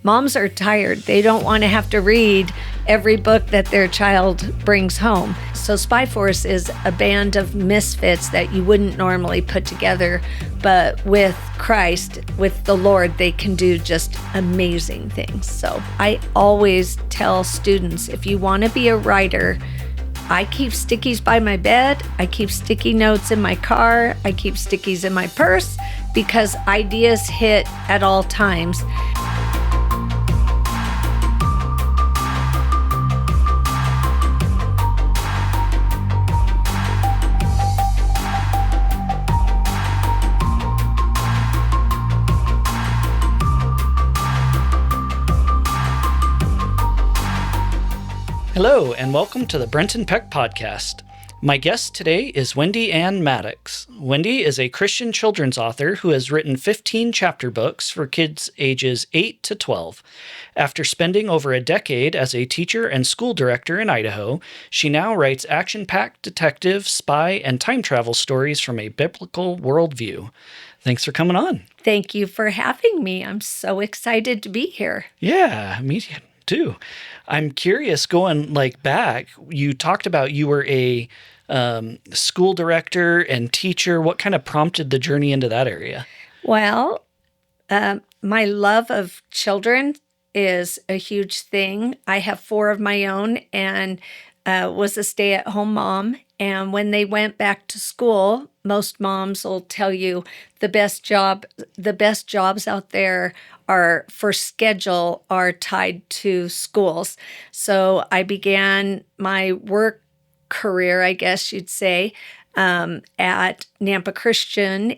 Moms are tired. They don't want to have to read every book that their child brings home. So Spy Force is a band of misfits that you wouldn't normally put together, but with Christ, with the Lord, they can do just amazing things. So I always tell students, if you want to be a writer, I keep stickies by my bed, I keep sticky notes in my car, I keep stickies in my purse, because ideas hit at all times. Hello, and welcome to the Brenton Peck podcast. My guest today is Wendy Ann Mattox. Wendy is a Christian children's author who has written 15 chapter books for kids ages 8 to 12. After spending over a decade as a teacher and school director in Idaho, she now writes action-packed detective, spy, and time travel stories from a biblical worldview. Thanks for coming on. Thank you for having me. I'm so excited to be here. Yeah, me too. I'm curious, going back, you talked about you were a school director and teacher. What kind of prompted the journey into that area? Well, my love of children is a huge thing. I have 4 of my own and was a stay-at-home mom. And when they went back to school, most moms will tell you the best jobs out there are for schedule are tied to schools. So I began my work career, I guess you'd say, at Nampa Christian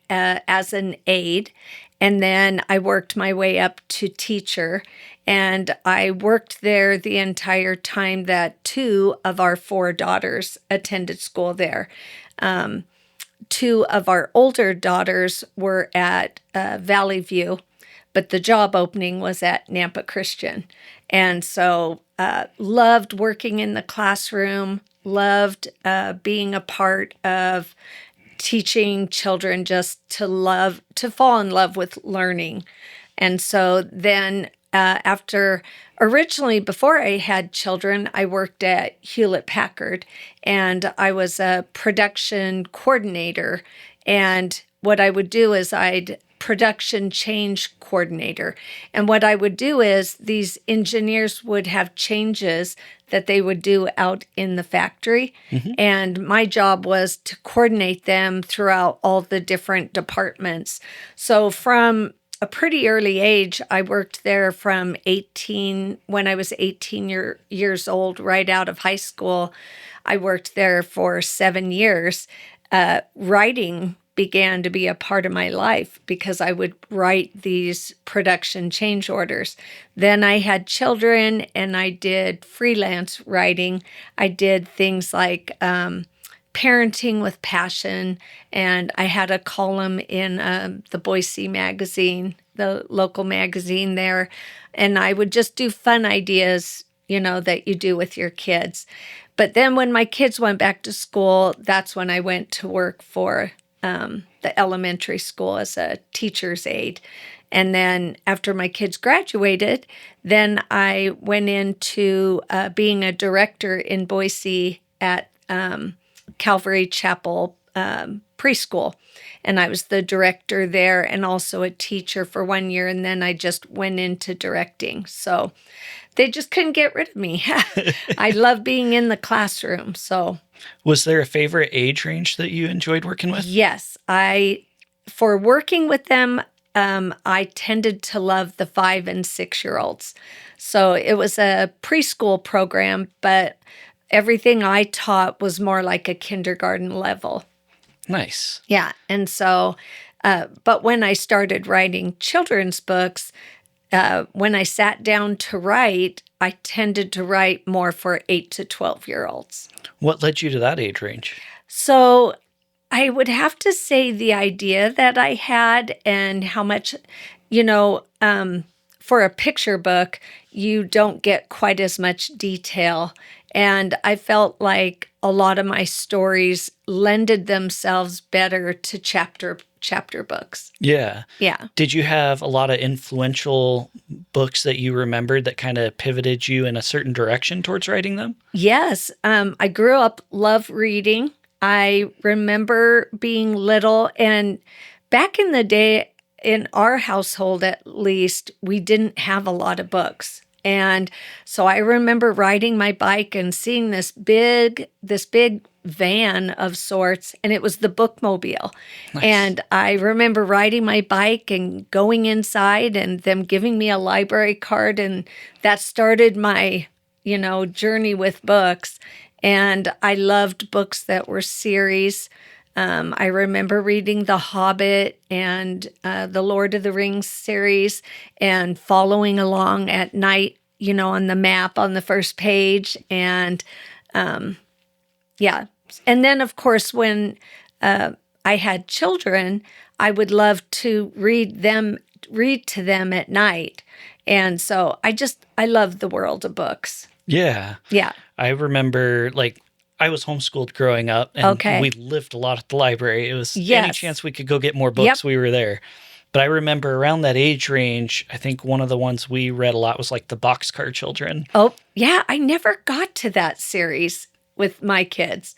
as an aide. And then I worked my way up to teacher. And I worked there the entire time that 2 of our 4 daughters attended school there. 2 of our older daughters were at Valley View, but the job opening was at Nampa Christian. And so loved working in the classroom, loved being a part of teaching children just to fall in love with learning. And so then before I had children, I worked at Hewlett-Packard, and I was a production coordinator. And what I would do is production change coordinator. And what I would do is these engineers would have changes that they would do out in the factory. Mm-hmm. And my job was to coordinate them throughout all the different departments. So from a pretty early age, I worked there from when I was 18 years old, right out of high school. I worked there for 7 years. Writing began to be a part of my life because I would write these production change orders. Then I had children and I did freelance writing. I did things like Parenting with Passion, and I had a column in the Boise magazine, the local magazine there, and I would just do fun ideas, that you do with your kids. But then when my kids went back to school, that's when I went to work for the elementary school as a teacher's aide. And then after my kids graduated, then I went into being a director in Boise at Calvary Chapel preschool. And I was the director there and also a teacher for 1 year. And then I just went into directing. So they just couldn't get rid of me. I love being in the classroom. So, was there a favorite age range that you enjoyed working with? Yes. For working with them, I tended to love the 5 and 6-year-olds. So it was a preschool program, but everything I taught was more like a kindergarten level. Nice. Yeah. And so, but when I started writing children's books, when I sat down to write, I tended to write more for 8 to 12-year-olds. What led you to that age range? So I would have to say the idea that I had and how much, for a picture book, you don't get quite as much detail. And I felt like a lot of my stories lended themselves better to chapter books. Yeah. Yeah. Did you have a lot of influential books that you remembered that kind of pivoted you in a certain direction towards writing them? Yes. I grew up, love reading. I remember being little, and back in the day, in our household at least, we didn't have a lot of books. And so I remember riding my bike and seeing this big van of sorts, and it was the bookmobile. Nice. And I remember riding my bike and going inside and them giving me a library card, and that started my, journey with books. And I loved books that were series. I remember reading The Hobbit and the Lord of the Rings series and following along at night, on the map on the first page. And yeah. And then, of course, when I had children, I would love to read to them at night. And so I love the world of books. Yeah. Yeah. I remember, I was homeschooled growing up, and we lived a lot at the library. It was any chance we could go get more books, we were there. But I remember around that age range, I think one of the ones we read a lot was the Boxcar Children. Oh, yeah. I never got to that series with my kids.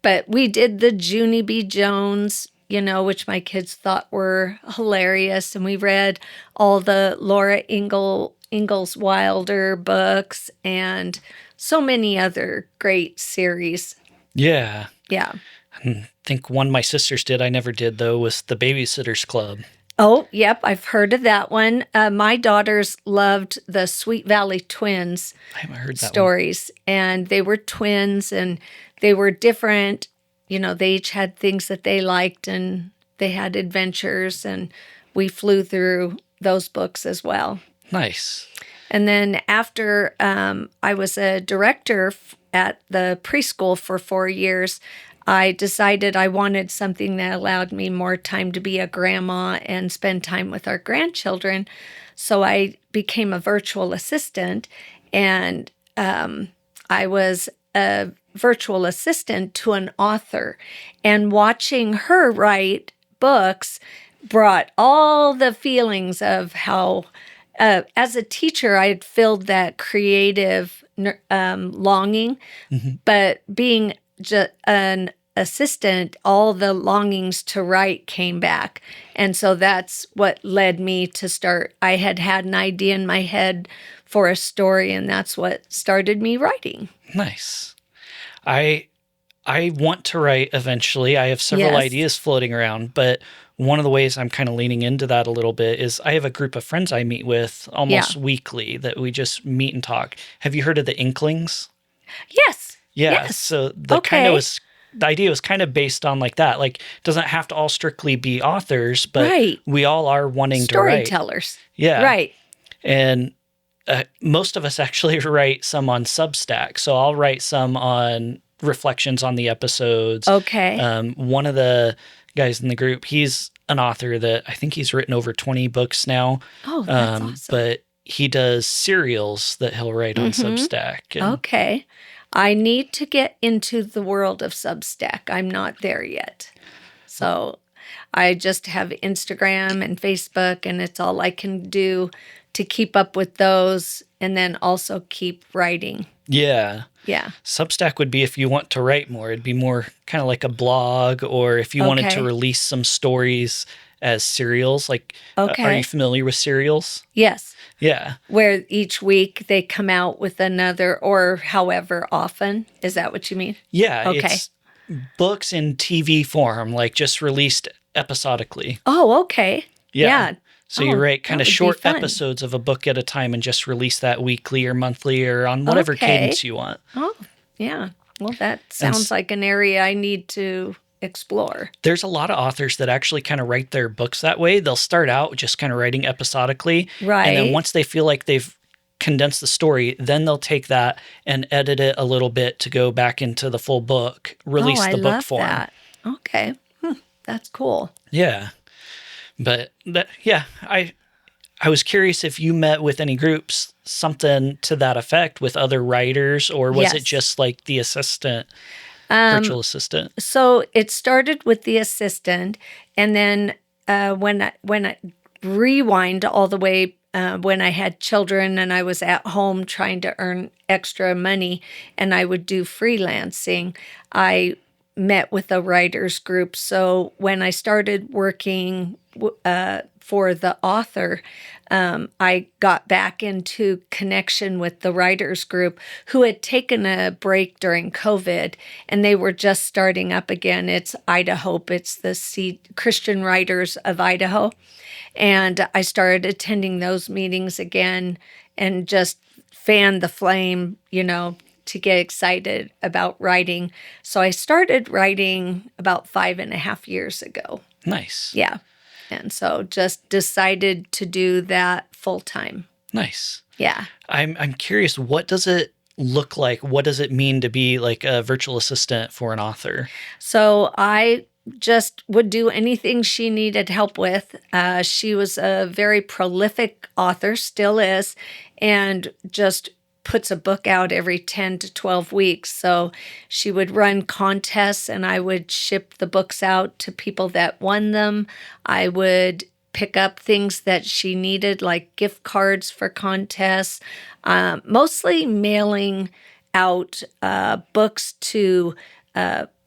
But we did the Junie B. Jones, which my kids thought were hilarious. And we read all the Laura Ingalls Wilder books and so many other great series. Yeah. Yeah. I think one my sisters did, I never did, though, was The Babysitter's Club. Oh, yep. I've heard of that one. My daughters loved the Sweet Valley Twins I haven't heard that stories. And they were twins and they were different. They each had things that they liked and they had adventures. And we flew through those books as well. Nice. And then after I was a director at the preschool for 4 years, I decided I wanted something that allowed me more time to be a grandma and spend time with our grandchildren. So I became a virtual assistant, and I was a virtual assistant to an author. And watching her write books brought all the feelings of how, as a teacher, I had filled that creative longing, but being an assistant, all the longings to write came back. And so that's what led me to start. I had an idea in my head for a story, and that's what started me writing. Nice. I want to write eventually. I have several ideas floating around, but one of the ways I'm kind of leaning into that a little bit is I have a group of friends I meet with almost weekly that we just meet and talk. Have you heard of the Inklings? Yes. Yeah. Yes. So the idea was kind of based on that. It doesn't have to all strictly be authors, but we all are wanting to write. Storytellers. Yeah. Right. And most of us actually write some on Substack. So I'll write some on reflections on the episodes. Okay. One of the guys in the group, he's an author that I think he's written over 20 books now. Oh, that's awesome. But he does serials that he'll write on Substack. Okay. I need to get into the world of Substack. I'm not there yet. So I just have Instagram and Facebook, and it's all I can do to keep up with those and then also keep writing. Yeah. Yeah. Substack would be if you want to write more. It'd be more kind of like a blog, or if you wanted to release some stories as serials. Are you familiar with serials? Yes. Yeah. Where each week they come out with another, or however often. Is that what you mean? Yeah. Okay. It's books in TV form, just released episodically. Oh, okay. Yeah. So you write kind of short episodes of a book at a time and just release that weekly or monthly or on whatever cadence you want. Oh, yeah. Well, that sounds like an area I need to explore. There's a lot of authors that actually kind of write their books that way. They'll start out just kind of writing episodically. Right. And then once they feel like they've condensed the story, then they'll take that and edit it a little bit to go back into the full book, release the book form. I love that. Okay. That's cool. Yeah. But I was curious if you met with any groups, something to that effect with other writers, or was it just the assistant, virtual assistant? So it started with the assistant, and then when I rewind all the way when I had children and I was at home trying to earn extra money and I would do freelancing, I met with a writers group. So when I started working for the author, I got back into connection with the writers group who had taken a break during COVID, and they were just starting up again. It's Idaho. It's the Christian Writers of Idaho. And I started attending those meetings again and just fanned the flame, to get excited about writing. So I started writing about 5.5 years ago. Nice. Yeah. And so just decided to do that full time. Nice. Yeah. I'm curious, what does it look like? What does it mean to be like a virtual assistant for an author? So I just would do anything she needed help with. She was a very prolific author, still is, and just puts a book out every 10 to 12 weeks. So she would run contests and I would ship the books out to people that won them. I would pick up things that she needed, like gift cards for contests, mostly mailing out books to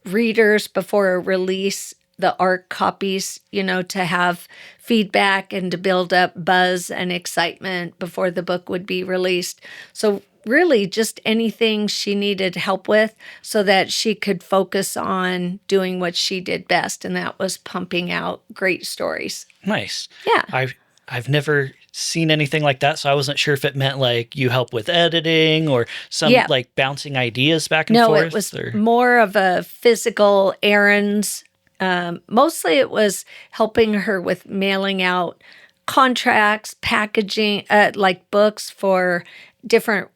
readers before a release, the ARC copies, to have feedback and to build up buzz and excitement before the book would be released. So really just anything she needed help with so that she could focus on doing what she did best, and that was pumping out great stories. Nice. Yeah. I've never seen anything like that, so I wasn't sure if it meant like you help with editing or some like bouncing ideas back and forth. No, it was more of a physical errands. Mostly it was helping her with mailing out contracts, packaging, like books for different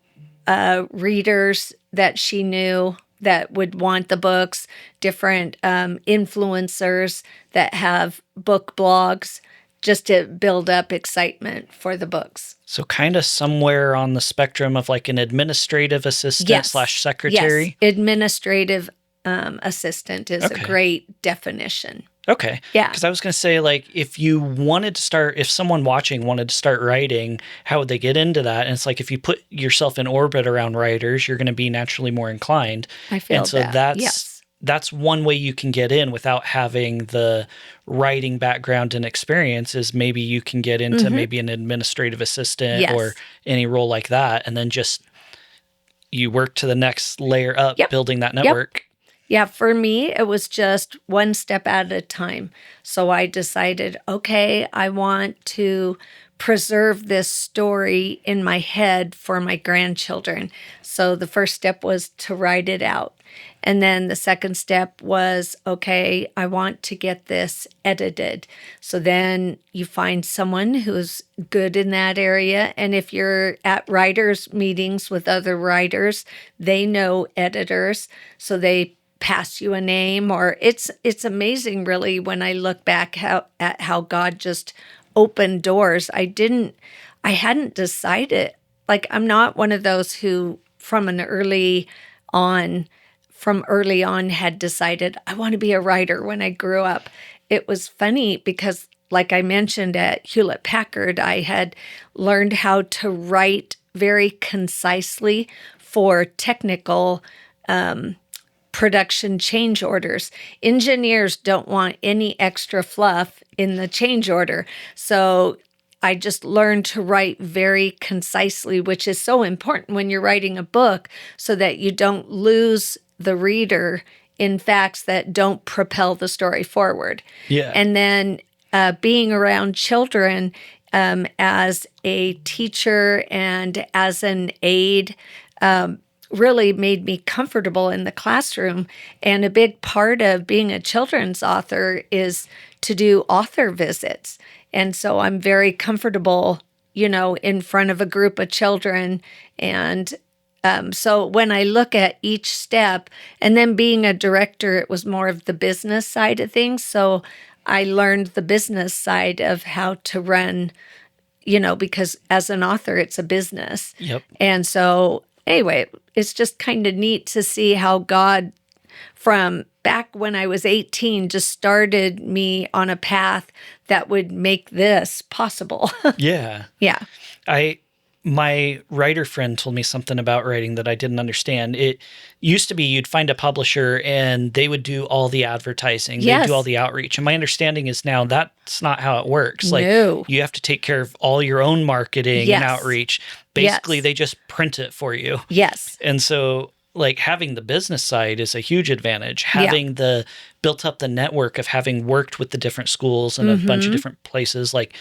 readers that she knew that would want the books, different influencers that have book blogs, just to build up excitement for the books. So kind of somewhere on the spectrum of like an administrative assistant / secretary? Yes, administrative assistant is a great definition. Okay. Yeah. Because I was going to say, like, if someone watching wanted to start writing, how would they get into that? And it's like, if you put yourself in orbit around writers, you're going to be naturally more inclined. I feel and so that's one way you can get in without having the writing background and experience, is maybe you can get into maybe an administrative assistant or any role like that. And then just you work to the next layer up, building that network. Yeah, for me, it was just one step at a time. So I decided, okay, I want to preserve this story in my head for my grandchildren. So the first step was to write it out. And then the second step was, okay, I want to get this edited. So then you find someone who's good in that area. And if you're at writers' meetings with other writers, they know editors. So they pass you a name, or it's amazing really when I look back at how God just opened doors. I hadn't decided, like I'm not one of those who from early on had decided I want to be a writer when I grew up. It was funny because like I mentioned at Hewlett Packard, I had learned how to write very concisely for technical production change orders. Engineers don't want any extra fluff in the change order. So I just learned to write very concisely, which is so important when you're writing a book so that you don't lose the reader in facts that don't propel the story forward. Yeah. And then being around children as a teacher and as an aide, really made me comfortable in the classroom. And a big part of being a children's author is to do author visits. And so I'm very comfortable, in front of a group of children. And so when I look at each step, and then being a director, it was more of the business side of things. So I learned the business side of how to run, because as an author, it's a business. Yep. And so anyway, it's just kind of neat to see how God, from back when I was 18, just started me on a path that would make this possible. Yeah. Yeah. My writer friend told me something about writing that I didn't understand. It used to be you'd find a publisher and they would do all the advertising. Yes. They'd do all the outreach. And my understanding is now that's not how it works. Like No. you have to take care of all your own marketing Yes. and outreach. Basically, Yes. they just print it for you. Yes. And so like having the business side is a huge advantage. Having the built up the network of having worked with the different schools and a bunch of different places, like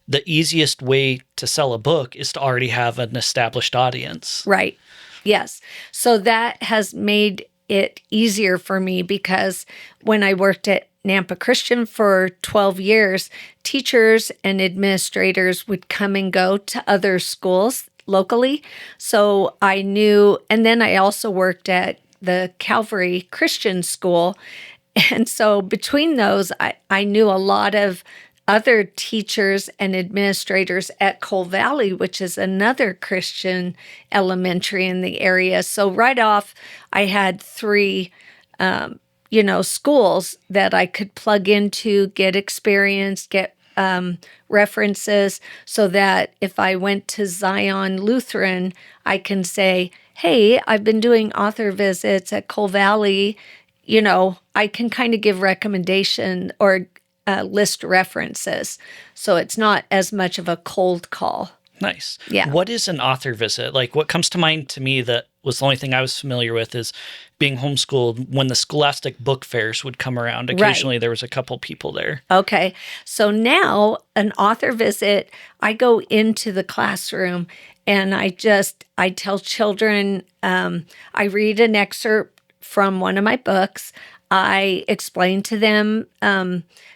the easiest way to sell a book is to already have an established audience. Right. Yes. So that has made it easier for me because when I worked at Nampa Christian for 12 years, teachers and administrators would come and go to other schools locally. So I knew, and then I also worked at the Calvary Christian School. And so between those, I knew a lot of other teachers and administrators at Coal Valley, which is another Christian elementary in the area. So right off, I had 3, schools that I could plug into, get experience, get references, so that if I went to Zion Lutheran, I can say, hey, I've been doing author visits at Coal Valley. I can kind of give recommendation or list references. So it's not as much of a cold call. Nice. Yeah. What is an author visit? Like what comes to mind to me that was the only thing I was familiar with is being homeschooled when the Scholastic book fairs would come around. Occasionally there was a couple people there. Okay. So now an author visit, I go into the classroom and I tell children, I read an excerpt from one of my books. I explain to them,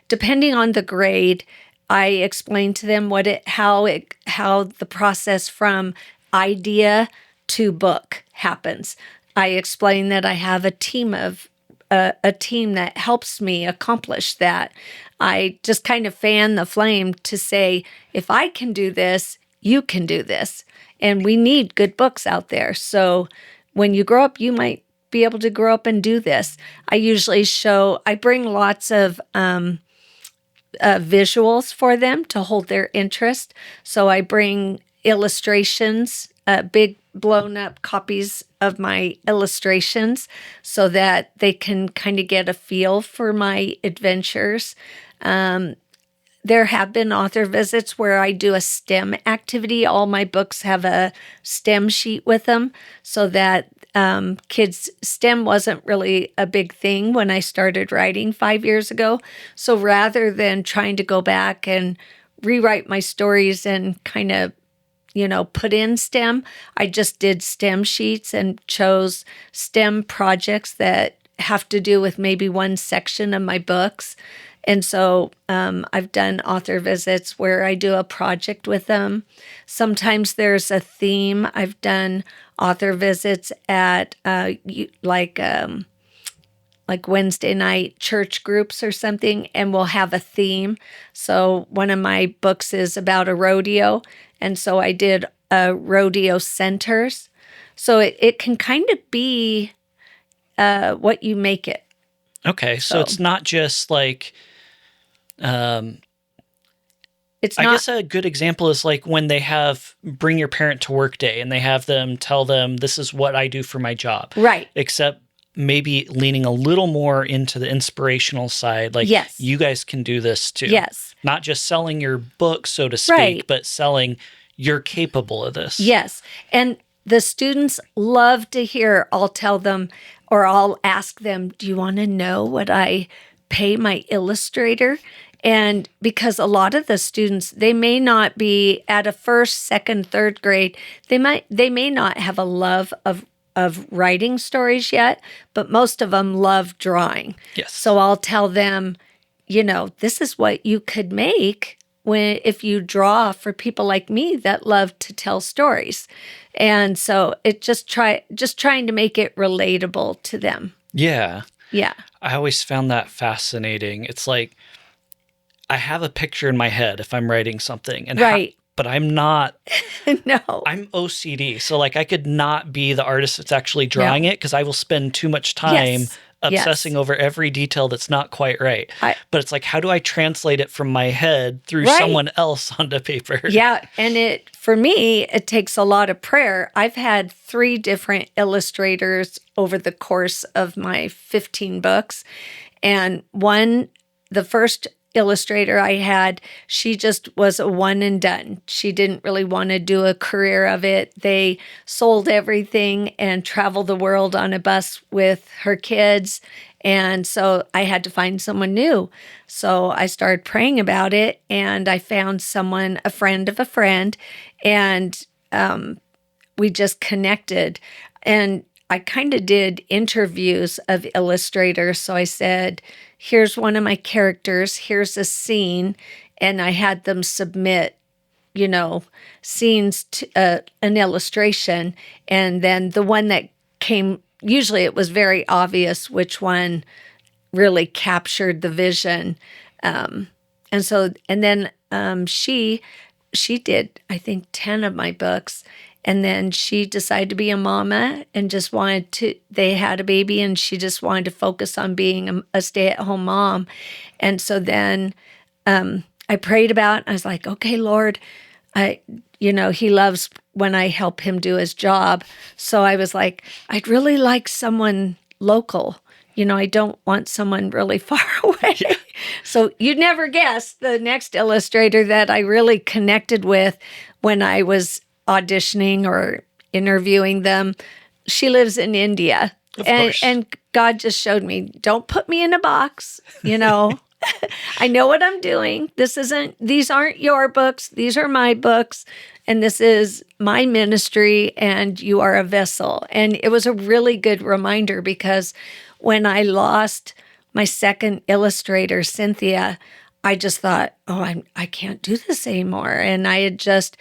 depending on the grade, I explain to them how the process from idea to book happens. I explain that I have a team that helps me accomplish that. I just kind of fan the flame to say, if I can do this, you can do this. And we need good books out there. So when you grow up, you might be able to grow up and do this. I bring lots of visuals for them to hold their interest. So I bring illustrations, big blown up copies of my illustrations so that they can kind of get a feel for my adventures. There have been author visits where I do a STEM activity. All my books have a STEM sheet with them so that kids, STEM wasn't really a big thing when I started writing 5 years ago. So rather than trying to go back and rewrite my stories and kind of, put in STEM, I just did STEM sheets and chose STEM projects that have to do with maybe one section of my books. And so I've done author visits where I do a project with them. Sometimes there's a theme. I've done author visits at like Wednesday night church groups or something, and we'll have a theme. So one of my books is about a rodeo, and so I did rodeo centers. So it can kind of be what you make it. Okay, so it's not just like... I guess a good example is like when they have bring your parent to work day and they have them tell them this is what I do for my job. Right. Except maybe leaning a little more into the inspirational side. Like, yes, you guys can do this too. Yes. Not just selling your book, so to speak, right, but selling you're capable of this. Yes. And the students love to hear, I'll tell them or I'll ask them, do you want to know what I pay my illustrator? And because a lot of the students, they may not be at a first, second, third grade, they may not have a love of writing stories yet, but most of them love drawing. Yes. So I'll tell them, this is what you could make if you draw for people like me that love to tell stories. And so it just trying to make it relatable to them. Yeah. Yeah. I always found that fascinating. It's like, I have a picture in my head if I'm writing something. And right. But I'm not. No. I'm OCD. So like I could not be the artist that's actually drawing it because I will spend too much time obsessing over every detail that's not quite right. But it's like, how do I translate it from my head through someone else onto paper? Yeah. And for me, it takes a lot of prayer. I've had 3 different illustrators over the course of my 15 books. And the first illustrator I had, she just was a one and done. She didn't really want to do a career of it. They sold everything and traveled the world on a bus with her kids. And so I had to find someone new. So I started praying about it, and I found someone, a friend of a friend, and we just connected. And I kind of did interviews of illustrators. So I said, here's one of my characters, here's a scene, and I had them submit, scenes to an illustration. And then the one that came, usually it was very obvious which one really captured the vision. And then she did, I think, 10 of my books. And then she decided to be a mama and just they had a baby, and she just wanted to focus on being a stay-at-home mom. And so then I prayed about it. I was like, okay, Lord, he loves when I help him do his job. So I was like, I'd really like someone local. I don't want someone really far away. Yeah. So you'd never guess the next illustrator that I really connected with when I was auditioning or interviewing them. She lives in India. Of course. And God just showed me, don't put me in a box, I know what I'm doing. These aren't your books. These are my books. And this is my ministry, and you are a vessel. And it was a really good reminder, because when I lost my second illustrator, Cynthia, I just thought, I can't do this anymore. And I had just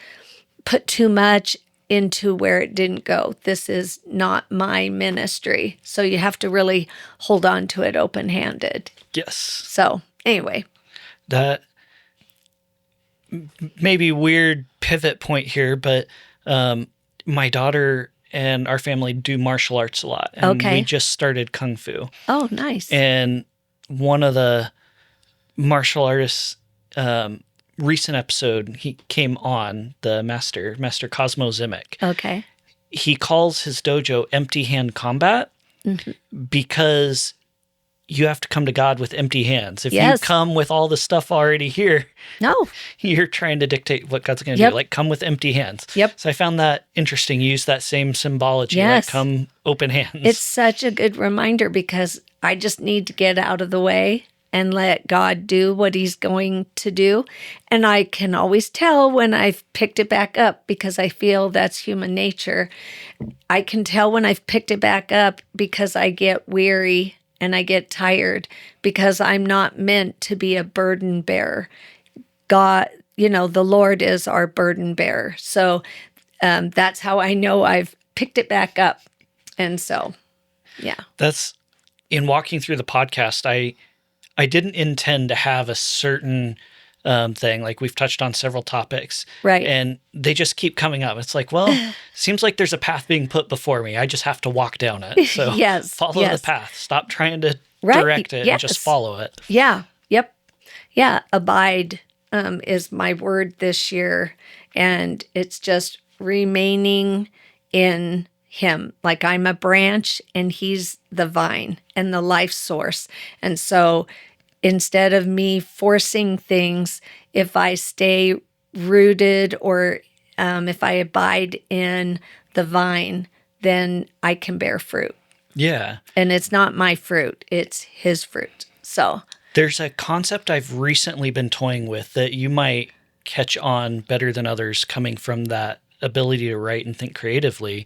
put too much into where it didn't go. This is not my ministry. So you have to really hold on to it open-handed. Yes. So anyway. That maybe weird pivot point here, but my daughter and our family do martial arts a lot. And we just started Kung Fu. Oh, nice. And one of the martial artists, recent episode, he came on, the Master Cosmo Zimic. Okay. He calls his dojo empty hand combat because you have to come to God with empty hands. If you come with all the stuff already here, you're trying to dictate what God's going to do. Like, come with empty hands. Yep. So I found that interesting. Use that same symbology. Yes. Like, come open hands. It's such a good reminder, because I just need to get out of the way and let God do what he's going to do. And I can always tell when I've picked it back up, because I feel that's human nature. I can tell when I've picked it back up because I get weary and I get tired, because I'm not meant to be a burden bearer. God, the Lord is our burden bearer. So that's how I know I've picked it back up. And so, yeah. That's, in walking through the podcast, I didn't intend to have a certain thing. Like, we've touched on several topics. Right. And they just keep coming up. It's like, well, seems like there's a path being put before me. I just have to walk down it. So follow the path. Stop trying to direct it and just follow it. Yeah. Yep. Yeah. Abide is my word this year. And it's just remaining in him. Like, I'm a branch and he's the vine and the life source. And so instead of me forcing things, if I stay rooted, or if I abide in the vine, then I can bear fruit. Yeah. And it's not my fruit, it's his fruit. So there's a concept I've recently been toying with that you might catch on better than others, coming from that ability to write and think creatively,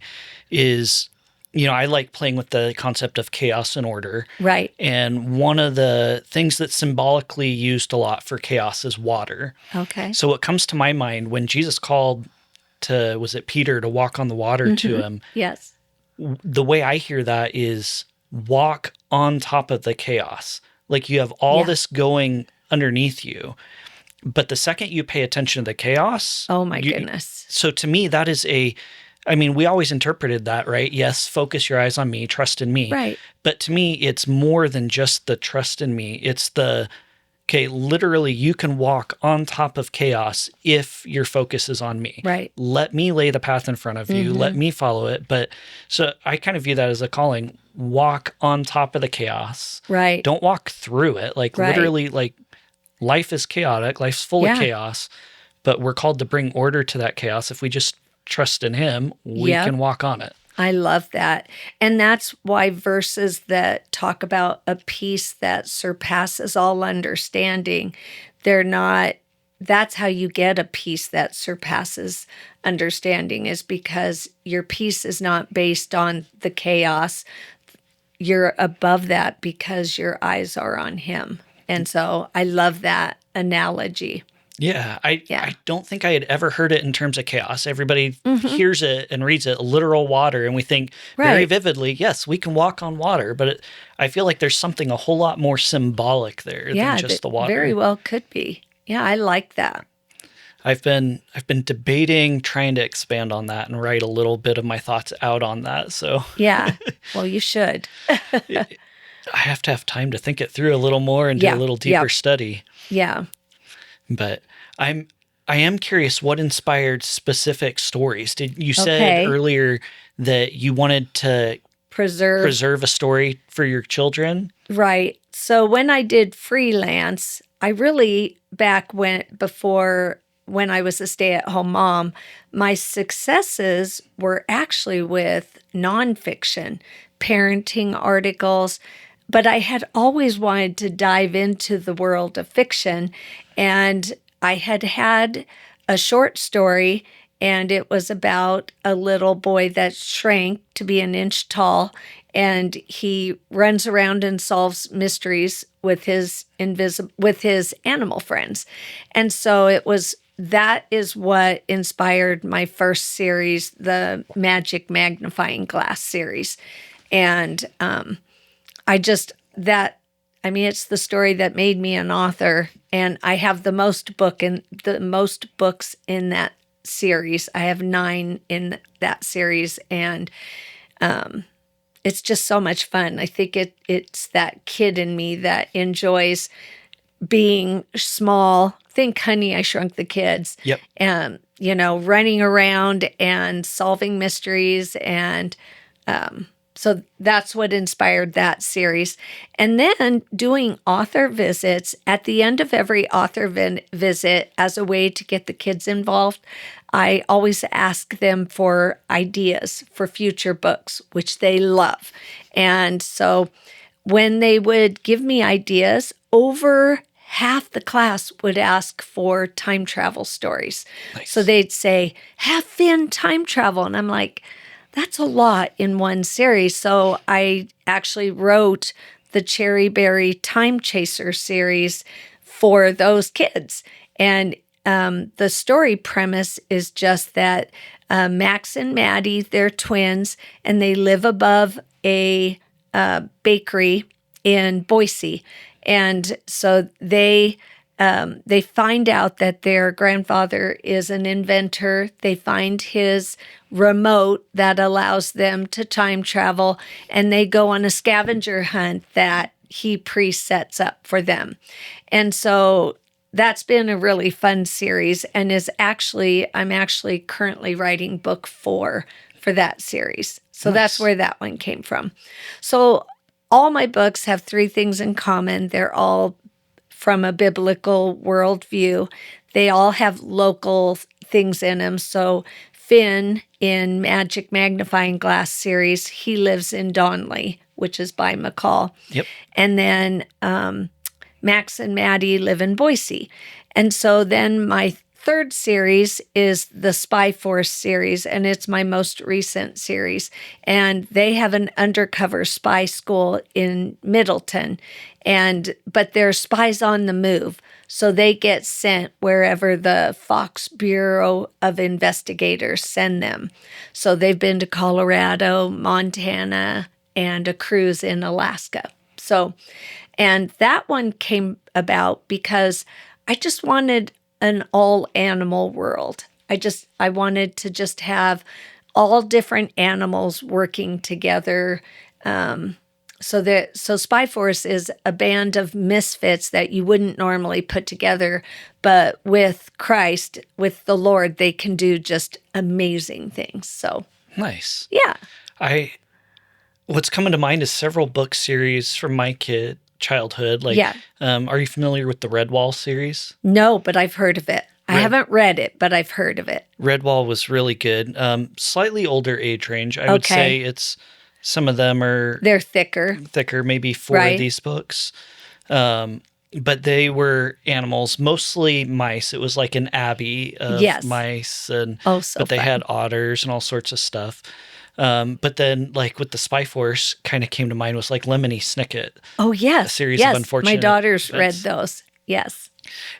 is, I like playing with the concept of chaos and order. Right. And one of the things that's symbolically used a lot for chaos is water. Okay. So what comes to my mind when Jesus called was it Peter to walk on the water to him? Yes. The way I hear that is walk on top of the chaos. Like, you have all this going underneath you. But the second you pay attention to the chaos... Oh, my goodness. So to me, that is a I mean, we always interpreted that, right? Yes, focus your eyes on me, trust in me. Right. But to me, it's more than just the trust in me. It's the, okay, literally, you can walk on top of chaos if your focus is on me. Right. Let me lay the path in front of you. Let me follow it. But so I kind of view that as a calling. Walk on top of the chaos. Right. Don't walk through it. Like Right. literally, like life is chaotic. Life's full of chaos. But we're called to bring order to that chaos. If we just trust in him, we can walk on it. I love that. And that's why verses that talk about a peace that surpasses all understanding, that's how you get a peace that surpasses understanding, is because your peace is not based on the chaos. You're above that because your eyes are on him. And so I love that analogy. Yeah, I don't think I had ever heard it in terms of chaos. Everybody hears it and reads it, literal water, and we think very vividly, yes, we can walk on water. But I feel like there's something a whole lot more symbolic there than just the water. Very well could be. Yeah, I like that. I've been debating trying to expand on that and write a little bit of my thoughts out on that. So yeah, well, you should. I have to have time to think it through a little more and do a little deeper study. Yeah. But I am curious what inspired specific stories. You said earlier that you wanted to preserve a story for your children? Right. So when I did Freelance, I really before when I was a stay-at-home mom, my successes were actually with nonfiction, parenting articles, but I had always wanted to dive into the world of fiction. And I had a short story, and it was about a little boy that shrank to be an inch tall, and he runs around and solves mysteries with his animal friends. And so that is what inspired my first series, the Magic Magnifying Glass series. And it's the story that made me an author, and I have the most books in that series. I have 9 in that series, and it's just so much fun. I think it's that kid in me that enjoys being small. Think Honey, I Shrunk the Kids. Yep. And running around and solving mysteries, and so that's what inspired that series. And then doing author visits. At the end of every author visit, as a way to get the kids involved, I always ask them for ideas for future books, which they love. And so when they would give me ideas, over half the class would ask for time travel stories. Nice. So they'd say, have Finn time travel. And I'm like, that's a lot in one series. So I actually wrote the Cherry Berry Time Chaser series for those kids. And the story premise is just that Max and Maddie, they're twins, and they live above a bakery in Boise. And so they find out that their grandfather is an inventor. They find his remote that allows them to time travel, and they go on a scavenger hunt that he presets up for them. And so that's been a really fun series, and I'm actually currently writing book 4 for that series. So nice. That's where that one came from. So all my books have 3 things in common. They're all from a biblical worldview. They all have local things in them. So Finn in Magic Magnifying Glass series, he lives in Donley, which is by McCall. Yep. And then Max and Maddie live in Boise. And so then my third series is the Spy Force series, and it's my most recent series. And they have an undercover spy school in Middleton, but they're spies on the move. So they get sent wherever the Fox Bureau of Investigators send them. So they've been to Colorado, Montana, and a cruise in Alaska. And that one came about because I just wanted an all animal world. I wanted to just have all different animals working together. So Spy Force is a band of misfits that you wouldn't normally put together, but with Christ, with the Lord, they can do just amazing things. So Nice. yeah. What's coming to mind is several book series from my childhood. Like, Yeah. Are you familiar with the Redwall series? No, but I've heard of it. I haven't read it, but I've heard of it. Redwall was really good. Slightly older age range. I would say it's some of them are They're thicker, maybe four of these books. But they were animals, mostly mice. It was like an abbey of mice, and but they had otters and all sorts of stuff. But then, like with the Spy Force, kind of came to mind was like Lemony Snicket. Oh yes, a series of unfortunate. My daughters events. read those. Yes.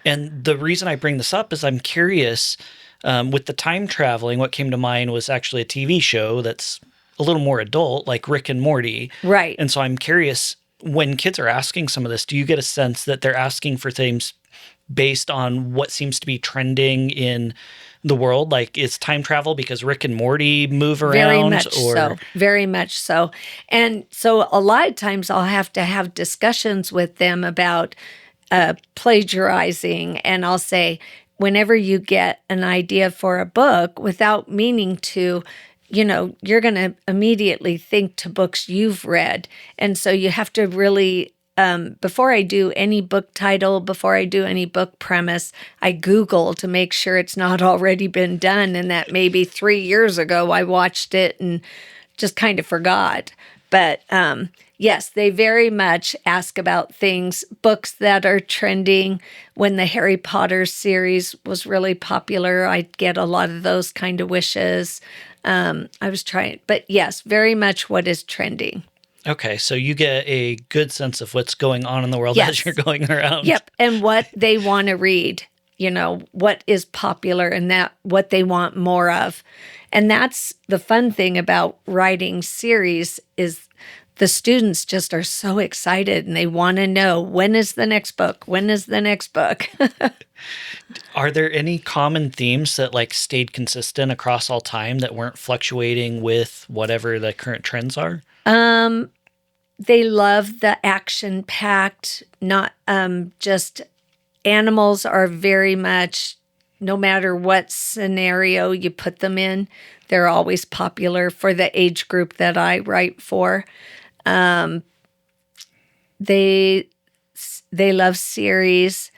And the reason I bring this up is I'm curious. With the time traveling, what came to mind was actually a TV show that's a little more adult, like Rick and Morty. Right. And so I'm curious, when kids are asking some of this, do you get a sense that they're asking for things based on what seems to be trending in the world? Like, is time travel because Rick and Morty move around? Very much so. Very much so. And so a lot of times I'll have to have discussions with them about plagiarizing. And I'll say, whenever you get an idea for a book, without meaning to, you're going to immediately think to books you've read. And so you have to really, before I do any book title, before I do any book premise, I Google to make sure it's not already been done and that maybe 3 years ago I watched it and just kind of forgot. But yes, they very much ask about things, books that are trending. When the Harry Potter series was really popular, I'd get a lot of those kind of wishes. I was trying, but yes, very much what is trending. Okay, so you get a good sense of what's going on in the world as you're going around. Yep, and what they want to read, what is popular and that what they want more of. And that's the fun thing about writing series is the students just are so excited and they want to know, when is the next book? When is the next book? Are there any common themes that like stayed consistent across all time that weren't fluctuating with whatever the current trends are? They love the action-packed, not just animals are very much, no matter what scenario you put them in, they're always popular for the age group that I write for. They love series,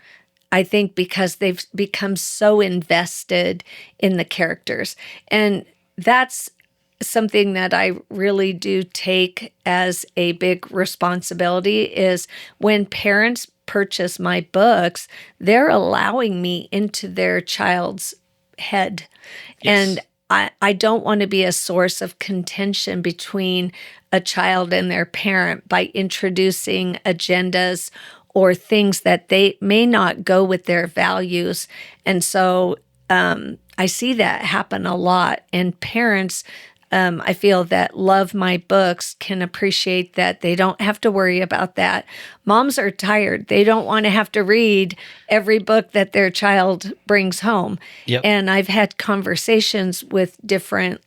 I think, because they've become so invested in the characters. And that's something that I really do take as a big responsibility is when parents purchase my books, they're allowing me into their child's head. Yes. And I don't want to be a source of contention between a child and their parent by introducing agendas or things that they may not go with their values. And so I see that happen a lot. And parents, I feel that love my books can appreciate that they don't have to worry about that. Moms are tired. They don't want to have to read every book that their child brings home. Yep. And I've had conversations with different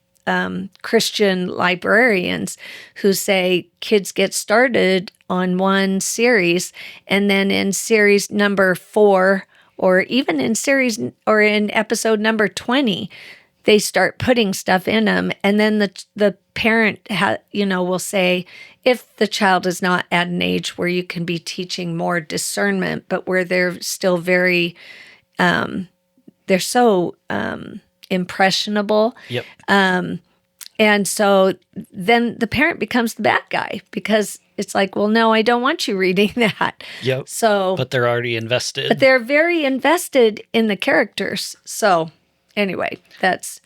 Christian librarians who say kids get started on one series and then in series number 4 or even in series or in episode number 20, they start putting stuff in them. And then the parent, will say, if the child is not at an age where you can be teaching more discernment, but where they're still very, they're so impressionable. Yep. And so then the parent becomes the bad guy because it's like, well, no, I don't want you reading that. Yep. So, but they're already invested. But they're very invested in the characters. So anyway, that's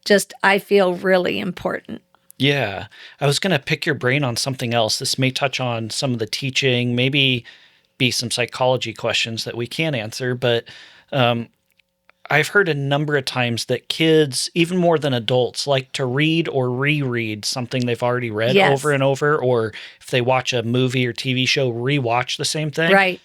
just, I feel really important. Yeah. I was going to pick your brain on something else. This may touch on some of the teaching, maybe be some psychology questions that we can answer, but I've heard a number of times that kids, even more than adults, like to read or reread something they've already read over and over, or if they watch a movie or TV show, rewatch the same thing. Right.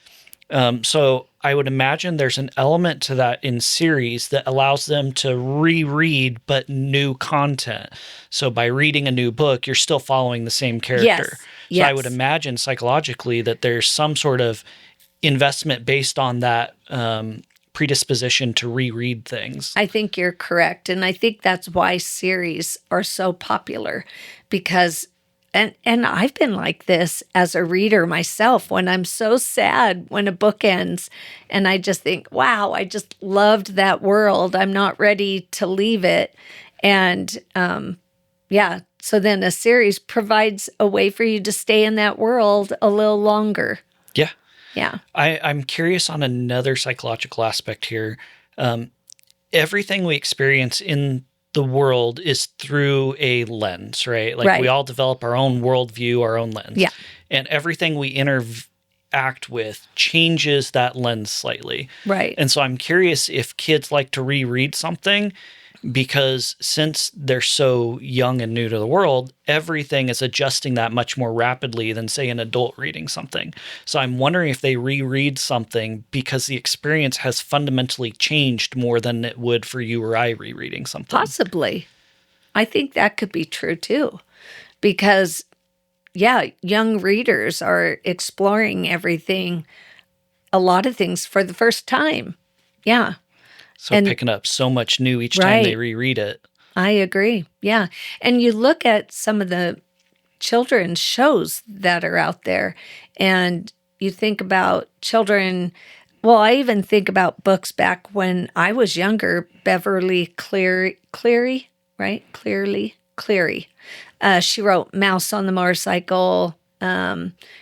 So I would imagine there's an element to that in series that allows them to reread, but new content. So by reading a new book, you're still following the same character. Yes. So I would imagine psychologically that there's some sort of investment based on that predisposition to reread things. I think you're correct. And I think that's why series are so popular because and I've been like this as a reader myself when I'm so sad when a book ends and I just think, wow, I just loved that world. I'm not ready to leave it. And so then a series provides a way for you to stay in that world a little longer. Yeah. Yeah. I'm curious on another psychological aspect here. Everything we experience in the world is through a lens, right? Like we all develop our own worldview, our own lens. Yeah. And everything we interact with changes that lens slightly. Right. And so I'm curious if kids like to reread something because since they're so young and new to the world, everything is adjusting that much more rapidly than, say, an adult reading something. So I'm wondering if they reread something because the experience has fundamentally changed more than it would for you or I rereading something. Possibly. I think that could be true too. Because, young readers are exploring everything, a lot of things for the first time. Yeah. So picking up so much new each time they reread it. I agree. Yeah. And you look at some of the children's shows that are out there and you think about children. Well, I even think about books back when I was younger, Beverly Cleary, right? Cleary. She wrote Mouse on the Motorcycle.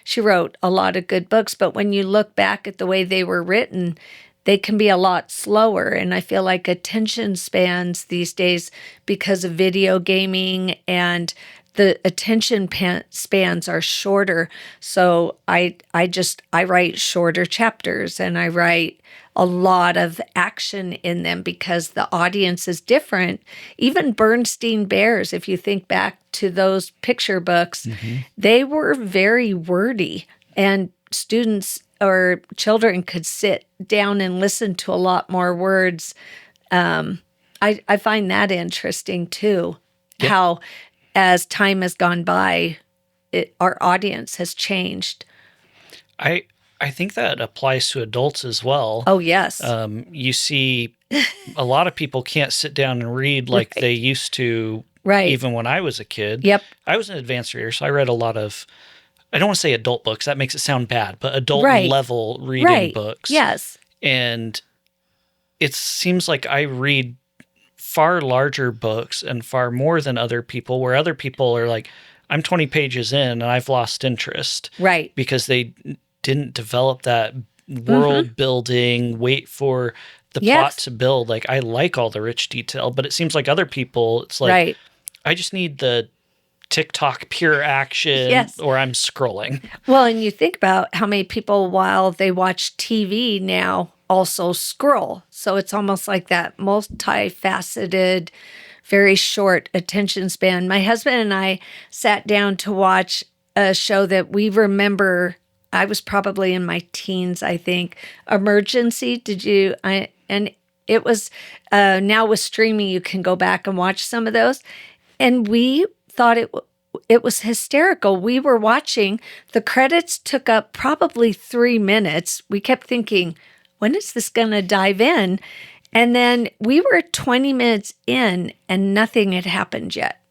She wrote a lot of good books, but when you look back at the way they were written, they can be a lot slower. And I feel like attention spans these days, because of video gaming and the attention spans are shorter. So I write shorter chapters and I write a lot of action in them because the audience is different. Even Bernstein Bears, if you think back to those picture books, they were very wordy and students or children could sit down and listen to a lot more words. I find that interesting too, how as time has gone by, our audience has changed. I think that applies to adults as well. Oh, yes. You see a lot of people can't sit down and read like they used to, even when I was a kid. Yep. I was an advanced reader, so I read a lot of, I don't want to say adult books. That makes it sound bad, but adult level reading books. Yes. And it seems like I read far larger books and far more than other people, where other people are like, I'm 20 pages in and I've lost interest. Right. Because they didn't develop that world building, wait for the plot to build. Like, I like all the rich detail, but it seems like other people, it's like, I just need the TikTok pure action or I'm scrolling. Well, and you think about how many people, while they watch TV now, also scroll. So it's almost like that multifaceted, very short attention span. My husband and I sat down to watch a show that we remember. I was probably in my teens, I think. Emergency. And it was, now with streaming, you can go back and watch some of those. And we thought it was hysterical. We were watching, the credits took up probably 3 minutes. We kept thinking, when is this going to dive in? And then we were 20 minutes in and nothing had happened yet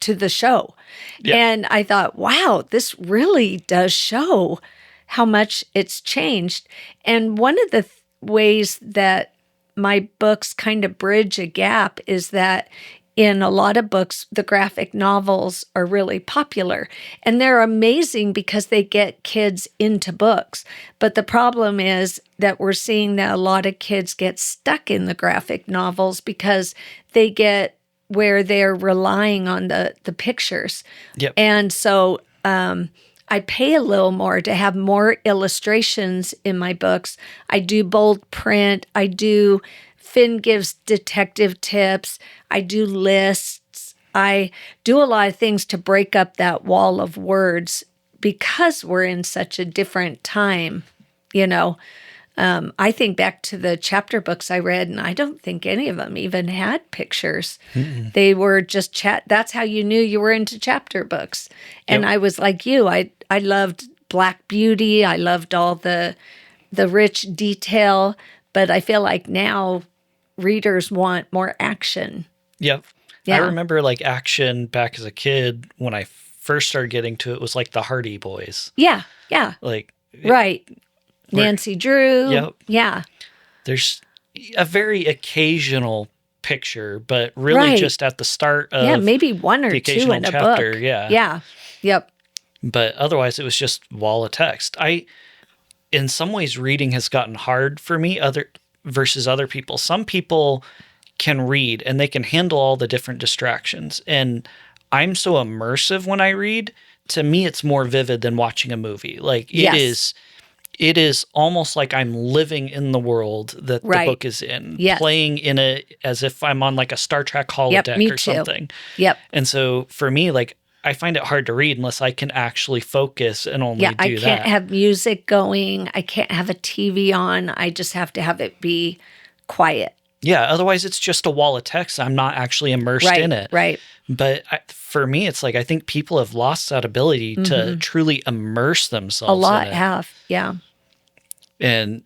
to the show. Yeah. And I thought, wow, this really does show how much it's changed. And one of the ways that my books kind of bridge a gap is that in a lot of books, the graphic novels are really popular. And they're amazing because they get kids into books. But the problem is that we're seeing that a lot of kids get stuck in the graphic novels because they get where they're relying on the pictures. Yep. And so I pay a little more to have more illustrations in my books. I do bold print. Finn gives detective tips. I do lists. I do a lot of things to break up that wall of words because we're in such a different time. you know. I think back to the chapter books I read, and I don't think any of them even had pictures. They were just chat. That's how you knew you were into chapter books. And I was like you. I loved Black Beauty. I loved all the rich detail. But I feel like now readers want more action. Yep. Yeah. I remember like action back as a kid when I first started getting to it was like the Hardy Boys. Yeah. Yeah. Like right. Nancy Drew. Yep. Yeah. There's a very occasional picture, but really just at the start of maybe one or the two occasional in a chapter. book. Yeah. Yeah. Yep. But otherwise it was just wall of text. In some ways reading has gotten hard for me versus other people. Some people can read and they can handle all the different distractions. And I'm so immersive when I read. To me, it's more vivid than watching a movie. Like it is almost like I'm living in the world that the book is in, playing in as if I'm on like a Star Trek holodeck or something. Yep. And so for me, like, I find it hard to read unless I can actually focus and only do that. I can't have music going. I can't have a TV on. I just have to have it be quiet. Yeah, otherwise it's just a wall of text. I'm not actually immersed in it. Right. But for me, it's like I think people have lost that ability to truly immerse themselves. A lot in it. have, yeah. And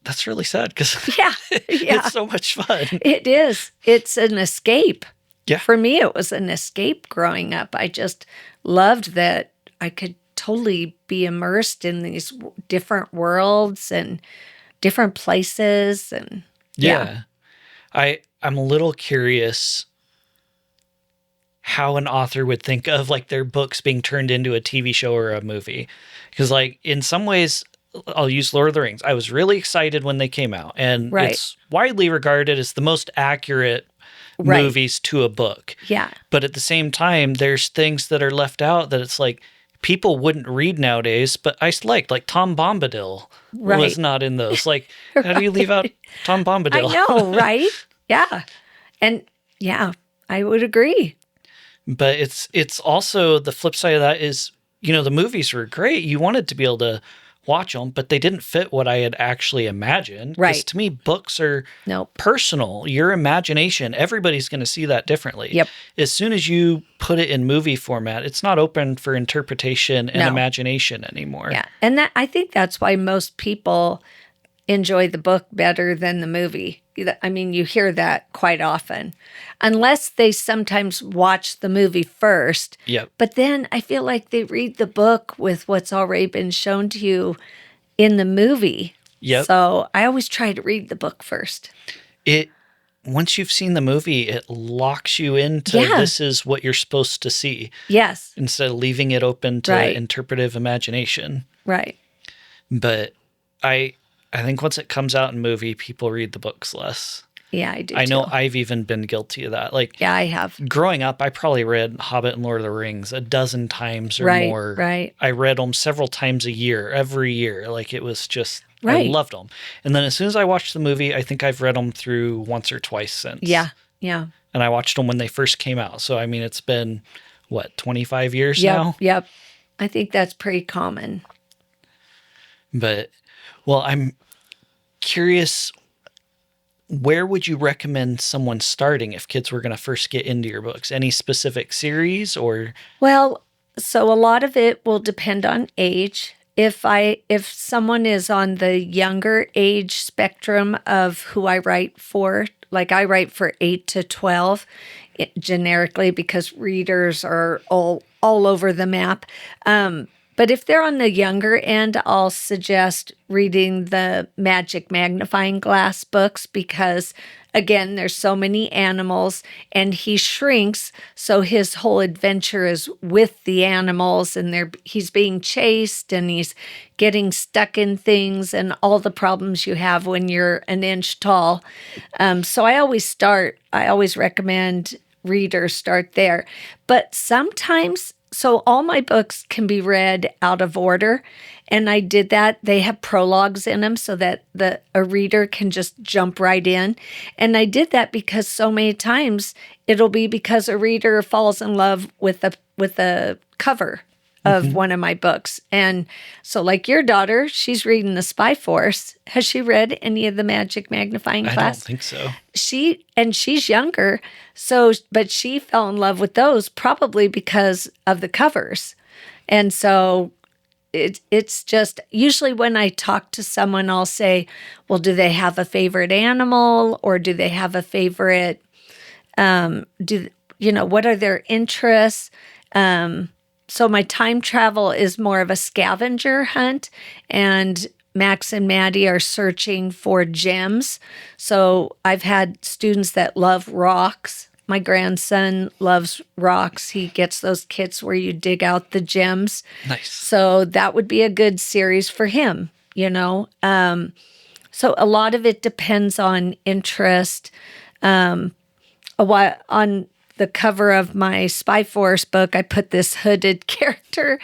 that's really sad because it's so much fun. It is. It's an escape. Yeah. For me, it was an escape growing up. I just loved that I could totally be immersed in these different worlds and different places. And I'm a little curious how an author would think of like their books being turned into a TV show or a movie. Because like in some ways, I'll use Lord of the Rings. I was really excited when they came out, and it's widely regarded as the most accurate movies to a book. Yeah. But at the same time, there's things that are left out that it's like people wouldn't read nowadays, but I liked, like Tom Bombadil was not in those. Like, how do you leave out Tom Bombadil? I know, right? Yeah. And yeah, I would agree. But it's also the flip side of that is, you know, the movies were great. You wanted to be able to watch them, but they didn't fit what I had actually imagined. Right. Because to me, books are personal. Your imagination, everybody's going to see that differently. Yep. As soon as you put it in movie format, it's not open for interpretation and imagination anymore. Yeah. And I think that's why most people enjoy the book better than the movie. I mean, you hear that quite often. Unless they sometimes watch the movie first. Yep. But then I feel like they read the book with what's already been shown to you in the movie. Yep. So I always try to read the book first. Once you've seen the movie, it locks you into this is what you're supposed to see. Yes. Instead of leaving it open to interpretive imagination. Right. But I think once it comes out in movie, people read the books less. Yeah, I do. I know I've even been guilty of that. Like, yeah, I have. Growing up, I probably read Hobbit and Lord of the Rings a dozen times or more. Right. I read them several times a year, every year. Like, it was just, I loved them. And then as soon as I watched the movie, I think I've read them through once or twice since. Yeah, yeah. And I watched them when they first came out. So, I mean, it's been, 25 years now? Yep. I think that's pretty common. But, well, I'm curious, where would you recommend someone starting if kids were going to first get into your books? Any specific series or? Well, so a lot of it will depend on age. If someone is on the younger age spectrum of who I write for, like I write for 8 to 12 generically because readers are all over the map. But if they're on the younger end, I'll suggest reading the Magic Magnifying Glass books because, again, there's so many animals and he shrinks. So his whole adventure is with the animals and he's being chased and he's getting stuck in things and all the problems you have when you're an inch tall. So I always recommend readers start there. But sometimes, so all my books can be read out of order, and I did that. They have prologues in them so that a reader can just jump right in. And I did that because so many times it'll be because a reader falls in love with the cover of one of my books. And so like your daughter, she's reading The Spy Force. Has she read any of the Magic Magnifying Glass? I don't think so. She's younger. But she fell in love with those probably because of the covers. And so it's just usually when I talk to someone, I'll say, well, do they have a favorite animal or do they have a favorite, what are their interests? So my time travel is more of a scavenger hunt, and Max and Maddie are searching for gems. So I've had students that love rocks. My grandson loves rocks. He gets those kits where you dig out the gems. Nice. So that would be a good series for him, So a lot of it depends on interest. On the cover of my Spy Force book, I put this hooded character,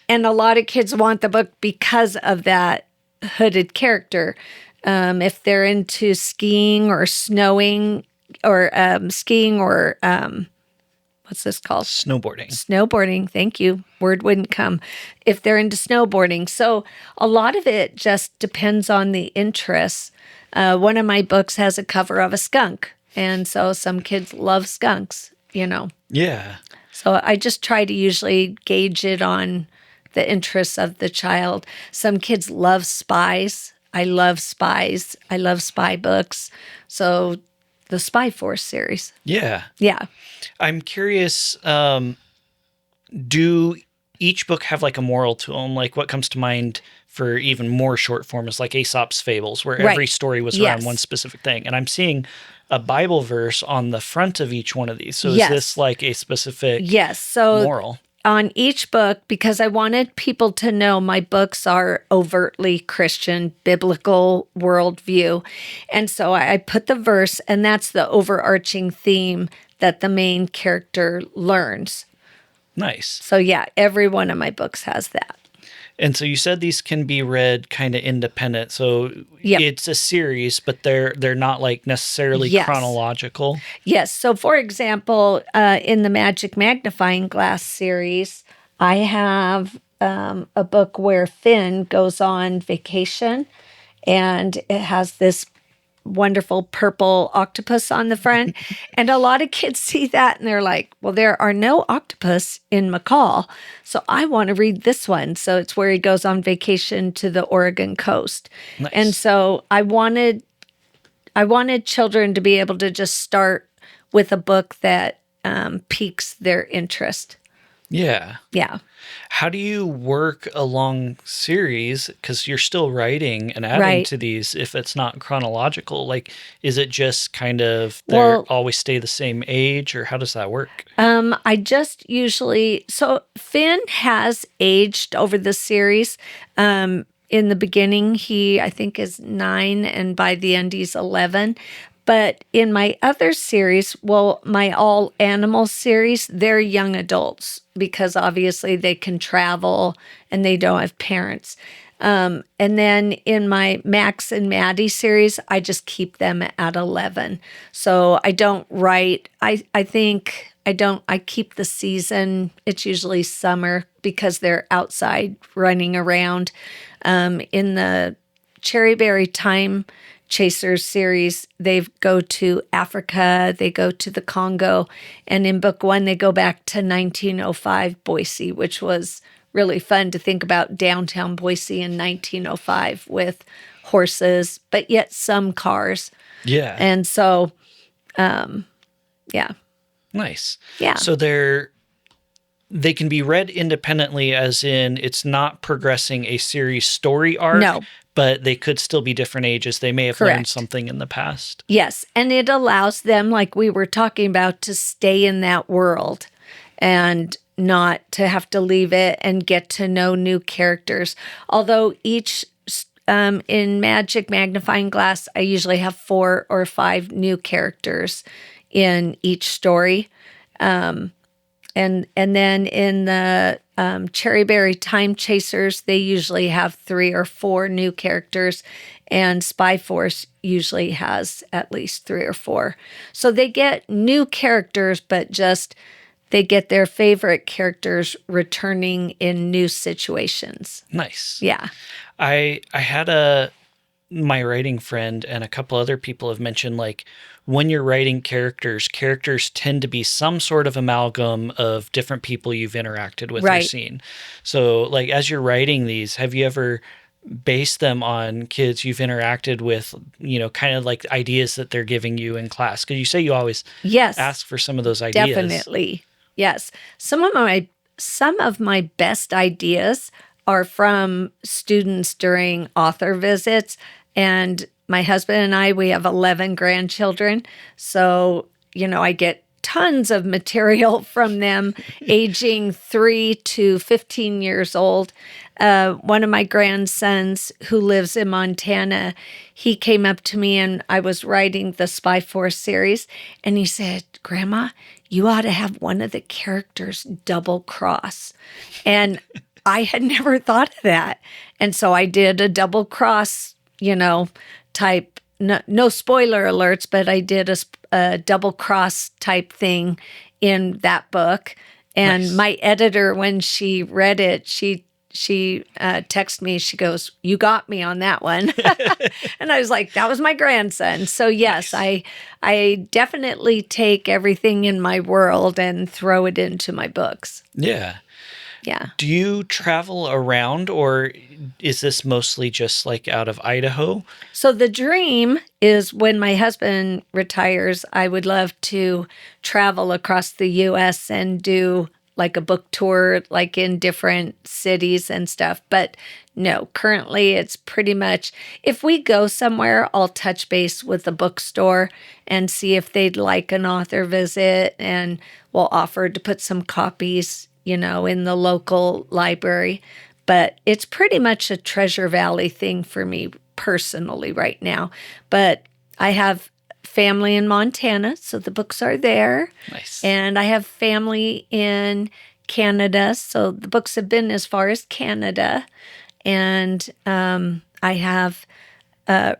and a lot of kids want the book because of that hooded character. If they're into skiing or snowing or skiing or what's this called? Snowboarding. Snowboarding. Thank you. Word wouldn't come. If they're into snowboarding. So a lot of it just depends on the interests. One of my books has a cover of a skunk. And so some kids love skunks, Yeah. So I just try to usually gauge it on the interests of the child. Some kids love spies. I love spies. I love spy books. So the Spy Force series. Yeah. Yeah. I'm curious, do each book have like a moral to them? Like what comes to mind for even more short form is like Aesop's Fables, where every story was around one specific thing. And I'm seeing a Bible verse on the front of each one of these. So is this like a specific moral? On each book, because I wanted people to know my books are overtly Christian, biblical worldview. And so I put the verse, and that's the overarching theme that the main character learns. Nice. So yeah, every one of my books has that. And so you said these can be read kind of independent. So it's a series, but they're not like necessarily chronological. Yes. So for example, in the Magic Magnifying Glass series, I have a book where Finn goes on vacation, and it has this wonderful purple octopus on the front. And a lot of kids see that and they're like, well, there are no octopus in McCall, so I want to read this one. So it's where he goes on vacation to the Oregon coast. Nice. And so I wanted children to be able to just start with a book that piques their interest. Yeah. Yeah. How do you work along series? Because you're still writing and adding to these if it's not chronological. Like, is it just kind of always stay the same age, or how does that work? I just usually... So Finn has aged over the series. In the beginning, he, I think, is 9, and by the end, he's 11. But in my other series, my all animal series, they're young adults because obviously they can travel and they don't have parents. And then in my Max and Maddie series, I just keep them at 11. So I don't write. I keep the season. It's usually summer because they're outside running around. In the Cherryberry Time Chasers series, they go to Africa, they go to the Congo, and in book 1, they go back to 1905 Boise, which was really fun to think about downtown Boise in 1905 with horses, but yet some cars. Yeah. And so, yeah. Nice. Yeah. So they can be read independently, as in it's not progressing a series story arc. No. But they could still be different ages. They may have learned something in the past. Yes. And it allows them, like we were talking about, to stay in that world and not to have to leave it and get to know new characters. Although each, in Magic Magnifying Glass, I usually have 4 or 5 new characters in each story. And then in the Cherryberry Time Chasers, they usually have 3 or 4 new characters, and Spy Force usually has at least 3 or 4. So they get new characters, but just they get their favorite characters returning in new situations. Nice. Yeah. I had my writing friend and a couple other people have mentioned, like, when you're writing characters tend to be some sort of amalgam of different people you've interacted with or seen. So, like, as you're writing these, have you ever based them on kids you've interacted with, kind of like ideas that they're giving you in class? Because you say you always ask for some of those ideas. Definitely. Yes. Some of my best ideas are from students during author visits. And my husband and I, we have 11 grandchildren. So, I get tons of material from them aging 3 to 15 years old. One of my grandsons who lives in Montana, he came up to me and I was writing the Spy Force series. And he said, "Grandma, you ought to have one of the characters double cross." And I had never thought of that. And so I did a double cross, type, no spoiler alerts, but I did a double cross type thing in that book. And my editor, when she read it, she texted me, she goes, "You got me on that one." And I was like, that was my grandson. So yes, I definitely take everything in my world and throw it into my books. Yeah. Yeah. Do you travel around, or is this mostly just like out of Idaho? So the dream is when my husband retires, I would love to travel across the U.S. and do like a book tour, like in different cities and stuff. But no, currently it's pretty much, if we go somewhere, I'll touch base with the bookstore and see if they'd like an author visit, and we'll offer to put some copies in the local library. But it's pretty much a Treasure Valley thing for me personally right now. But I have family in Montana, so the books are there. Nice. And I have family in Canada, so the books have been as far as Canada. And I have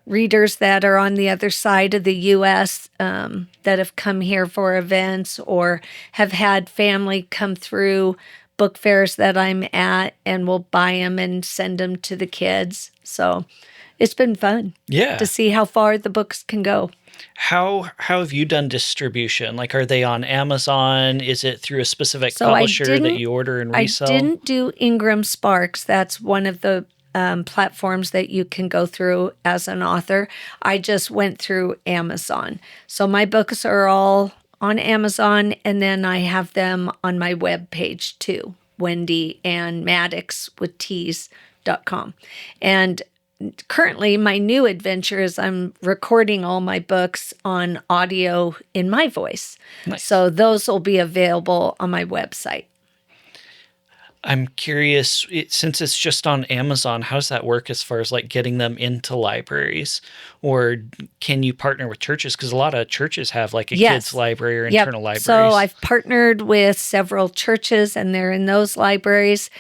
readers that are on the other side of the U.S. That have come here for events, or have had family come through book fairs that I'm at, and will buy them and send them to the kids. So it's been fun to see how far the books can go. How have you done distribution? Like, are they on Amazon? Is it through a specific publisher that you order and resell? I didn't do Ingram Sparks. That's one of the platforms that you can go through as an author. I just went through Amazon. So my books are all on Amazon, and then I have them on my webpage too, Wendy Ann Mattox with T's.com. And currently my new adventure is I'm recording all my books on audio in my voice. Nice. So those will be available on my website. I'm curious, since it's just on Amazon, how does that work as far as like getting them into libraries? Or can you partner with churches? Because a lot of churches have like a kids library or internal libraries. So I've partnered with several churches, and they're in those libraries.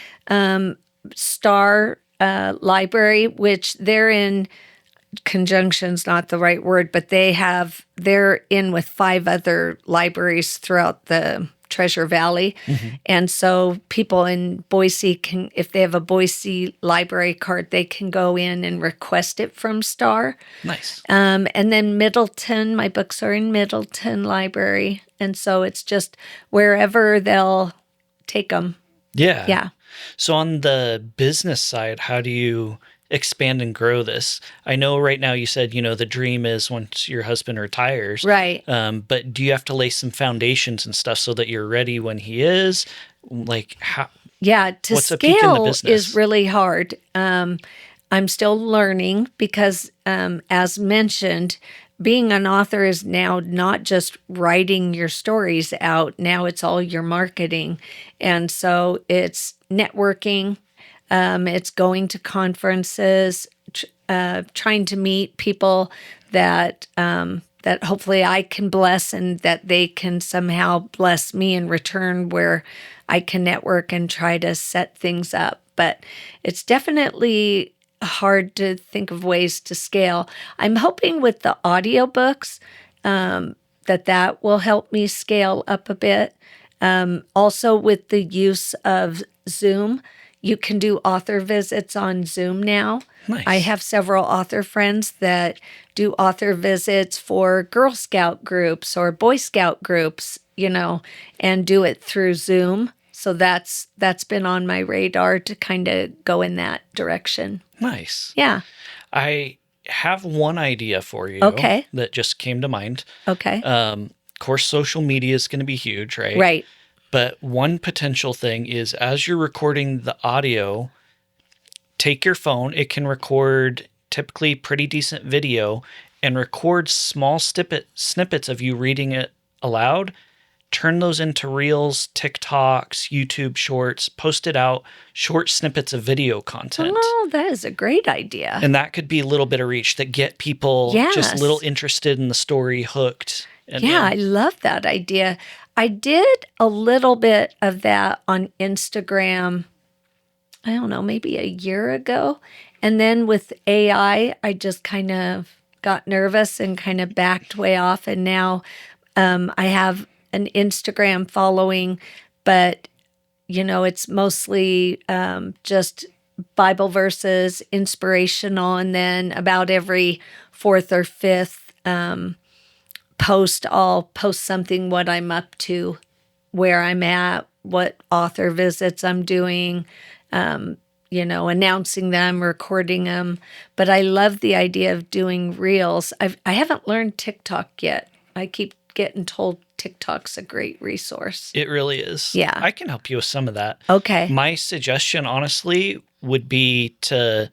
Star Library, which they're in, conjunction's not the right word, but they're in with 5 other libraries throughout the Treasure Valley. Mm-hmm. And so people in Boise can, if they have a Boise library card, they can go in and request it from Star. Nice. And then Middleton, my books are in Middleton Library. And so it's just wherever they'll take them. Yeah. Yeah. So on the business side, how do you expand and grow this? I know right now you said, the dream is once your husband retires. Right. But do you have to lay some foundations and stuff so that you're ready when he is? Like how? Yeah, to what's a peak in the scale business? is really hard. I'm still learning because, as mentioned, being an author is now not just writing your stories out. Now it's all your marketing. And so it's networking. It's going to conferences, trying to meet people that hopefully I can bless, and that they can somehow bless me in return, where I can network and try to set things up. But it's definitely hard to think of ways to scale. I'm hoping with the audiobooks that will help me scale up a bit. Also, with the use of Zoom, you can do author visits on Zoom now. Nice. I have several author friends that do author visits for Girl Scout groups or Boy Scout groups, and do it through Zoom. So that's been on my radar to kind of go in that direction. Nice. Yeah. I have one idea for you. Okay. That just came to mind. Okay. Of course, social media is going to be huge, right? Right. But one potential thing is as you're recording the audio, take your phone. It can record typically pretty decent video and record small snippets of you reading it aloud. Turn those into Reels, TikToks, YouTube Shorts, post it out, short snippets of video content. Oh, that is a great idea. And that could be a little bit of reach that get people just a little interested in the story, hooked. I love that idea. I did a little bit of that on Instagram, I don't know, maybe a year ago. And then with AI, I just kind of got nervous and kind of backed way off. And now I have an Instagram following, but, it's mostly just Bible verses, inspirational, and then about every fourth or fifth post, I'll post something, what I'm up to, where I'm at, what author visits I'm doing, announcing them, recording them. But I love the idea of doing Reels. I haven't learned TikTok yet. I keep getting told TikTok's a great resource. It really is. Yeah. I can help you with some of that. Okay. My suggestion, honestly, would be to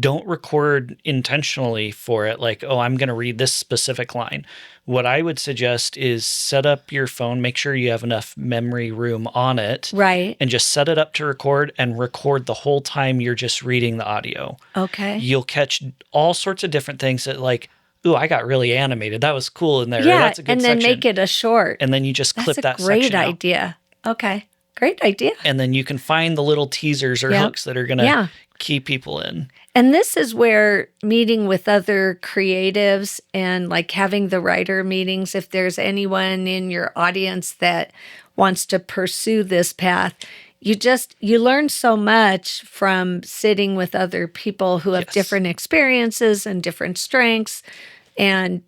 don't record intentionally for it. Like, oh, I'm going to read this specific line. What I would suggest is set up your phone, make sure you have enough memory room on it. Right. And just set it up to record and record the whole time you're just reading the audio. Okay. You'll catch all sorts of different things that like, ooh, I got really animated. That was cool in there. Yeah, that's a good and then section. make it a short. And then you just clip that That's a section great out. idea. Okay. Great idea. And then you can find the little teasers or hooks that are going to keep people in. And this is where meeting with other creatives and like having the writer meetings, if there's anyone in your audience that wants to pursue this path, you learn so much from sitting with other people who have different experiences and different strengths and,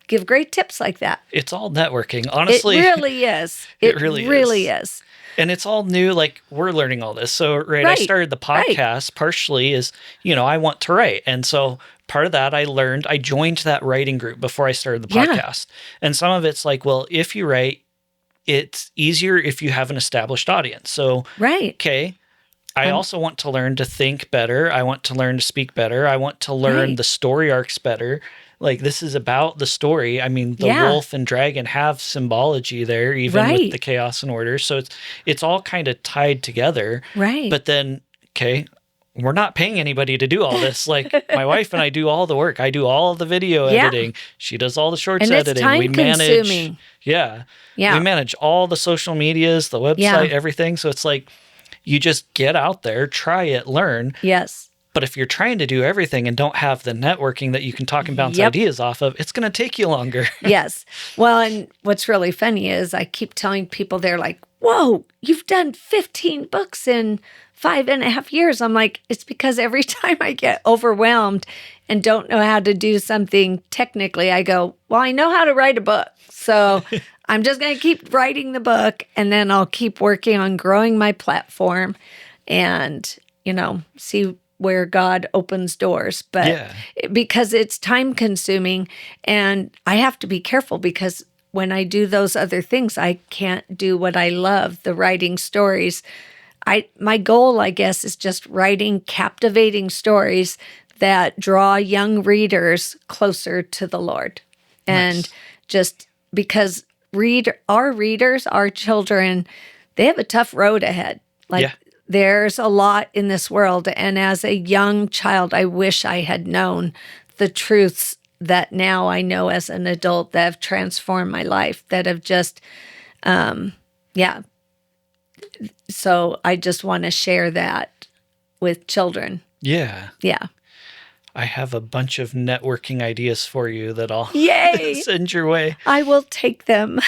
give great tips like that. It's all networking, honestly. It really is. It really is. And it's all new. Like, we're learning all this. So, I started the podcast partially is, I want to write. And so part of that I joined that writing group before I started the podcast. And some of it's like, well, if you write, it's easier if you have an established audience. So, okay, I also want to learn to think better. I want to learn to speak better. I want to learn the story arcs better. Like, this is about the story. I mean, the wolf and dragon have symbology there, even with the chaos and order. So it's all kind of tied together. Right. But then, we're not paying anybody to do all this. Like, my wife and I do all the work. I do all the video editing. She does all the shorts editing. It's time consuming. Yeah. We manage all the social medias, the website, everything. So it's like, you just get out there, try it, learn. Yes. But if you're trying to do everything and don't have the networking that you can talk and bounce ideas off of, it's going to take you longer. Yes. Well, and what's really funny is I keep telling people, they're like, whoa, you've done 15 books in 5.5 years. I'm like, it's because every time I get overwhelmed and don't know how to do something technically, I go, well, I know how to write a book. So I'm just going to keep writing the book, and then I'll keep working on growing my platform and, see where God opens doors. But because it's time consuming, and I have to be careful because when I do those other things, I can't do what I love, the writing stories. My goal, I guess, is just writing captivating stories that draw young readers closer to the Lord. And just because our readers, our children, they have a tough road ahead. There's a lot in this world. And as a young child, I wish I had known the truths that now I know as an adult that have transformed my life, that have just, So I just want to share that with children. Yeah. Yeah. I have a bunch of networking ideas for you that I'll Yay! send your way. I will take them.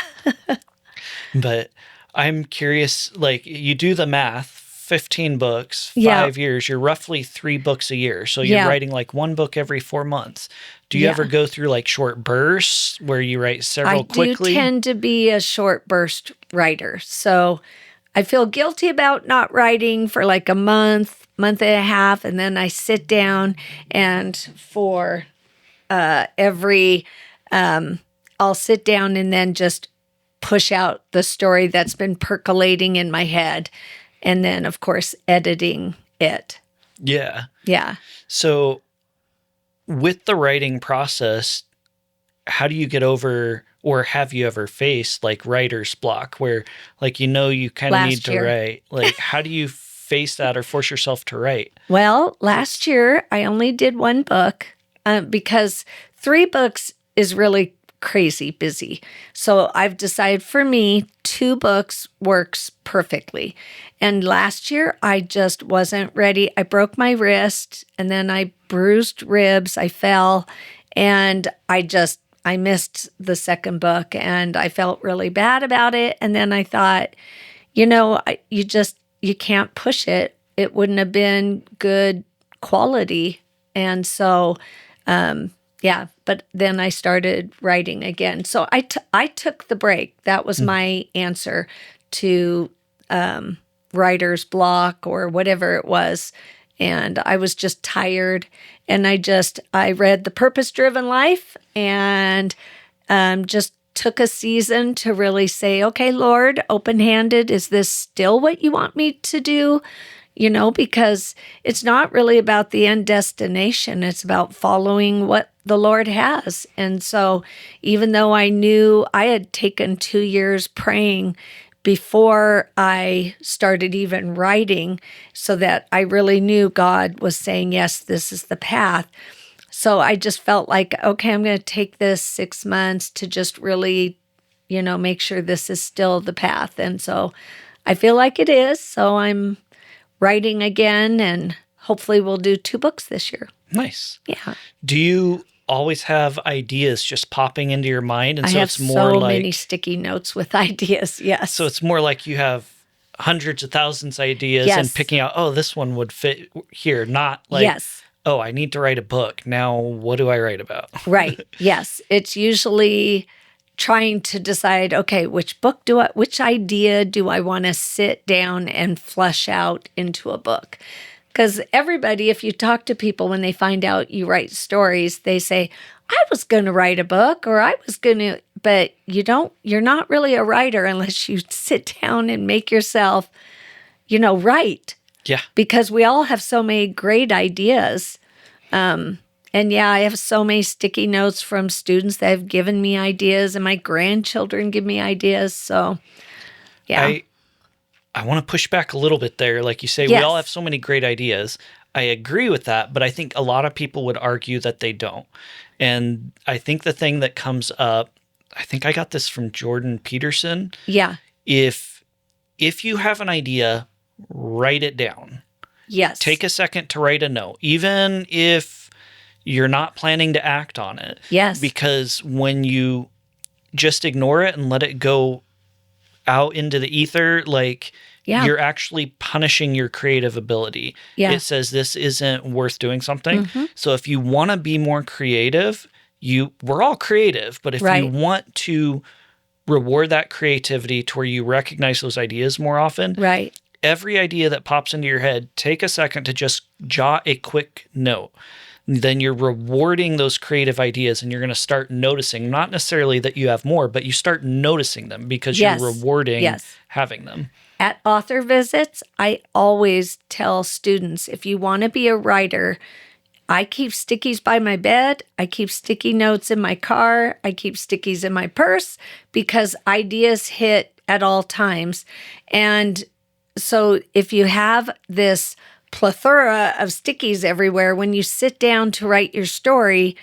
But I'm curious, like you do the math, 15 books, Yeah. 5 years, you're roughly 3 books a year. So you're Yeah. writing like one book every 4 months. Do you Yeah. ever go through like short bursts where you write several I quickly? do tend to be a short burst writer. So I feel guilty about not writing for like a month and a half. And then I sit down and for I'll sit down and then just push out the story that's been percolating in my head. And then, of course, editing it. Yeah. Yeah. So with the writing process, how do you get over, or have you ever faced like writer's block where like, you kind of need to write? Like, how do you face that or force yourself to write? Well, last year I only did one book because 3 books is really crazy busy. So I've decided for me, 2 books works perfectly. And last year I just wasn't ready. I broke my wrist and then I bruised ribs. I fell and I missed the second book and I felt really bad about it. And then I thought, you can't push it. It wouldn't have been good quality. And so, but then I started writing again. So I took the break. That was my answer to writer's block or whatever it was. And I was just tired. And I read The Purpose-Driven Life and just took a season to really say, okay, Lord, open-handed, is this still what you want me to do? Because it's not really about the end destination. It's about following what the Lord has. And so even though I knew I had taken 2 years praying before I started even writing, so that I really knew God was saying, yes, this is the path. So I just felt like, okay, I'm going to take this 6 months to just really, make sure this is still the path. And so I feel like it is. So I'm writing again, and hopefully we'll do 2 books this year. Nice. Yeah. Do you always have ideas just popping into your mind? And I so have it's more so like many sticky notes with ideas. Yes. So it's more like you have hundreds of thousands of ideas Yes. and picking out, oh, this one would fit here, not like, yes. oh, I need to write a book. Now, what do I write about? Right. Yes. It's usually trying to decide, okay, which idea do I want to sit down and flesh out into a book? Because everybody, if you talk to people when they find out you write stories, they say, I was going to write a book but you're not really a writer unless you sit down and make yourself, write. Yeah. Because we all have so many great ideas. And I have so many sticky notes from students that have given me ideas, and my grandchildren give me ideas. So, yeah. I want to push back a little bit there. Like you say, Yes. we all have so many great ideas. I agree with that, but I think a lot of people would argue that they don't. And I think the thing that comes up, I think I got this from Jordan Peterson. Yeah. If you have an idea, write it down. Yes. Take a second to write a note, even if you're not planning to act on it. Yes. Because when you just ignore it and let it go out into the ether, you're actually punishing your creative ability. Yeah. It says this isn't worth doing something. Mm-hmm. So if you want to be more creative, we're all creative, but if you want to reward that creativity to where you recognize those ideas more often, right. Every idea that pops into your head, take a second to just jot a quick note. Then you're rewarding those creative ideas, and you're going to start noticing, not necessarily that you have more, but you start noticing them because you're rewarding having them. At author visits, I always tell students, if you want to be a writer, I keep stickies by my bed. I keep sticky notes in my car. I keep stickies in my purse because ideas hit at all times. And so if you have this plethora of stickies everywhere, when you sit down to write your story,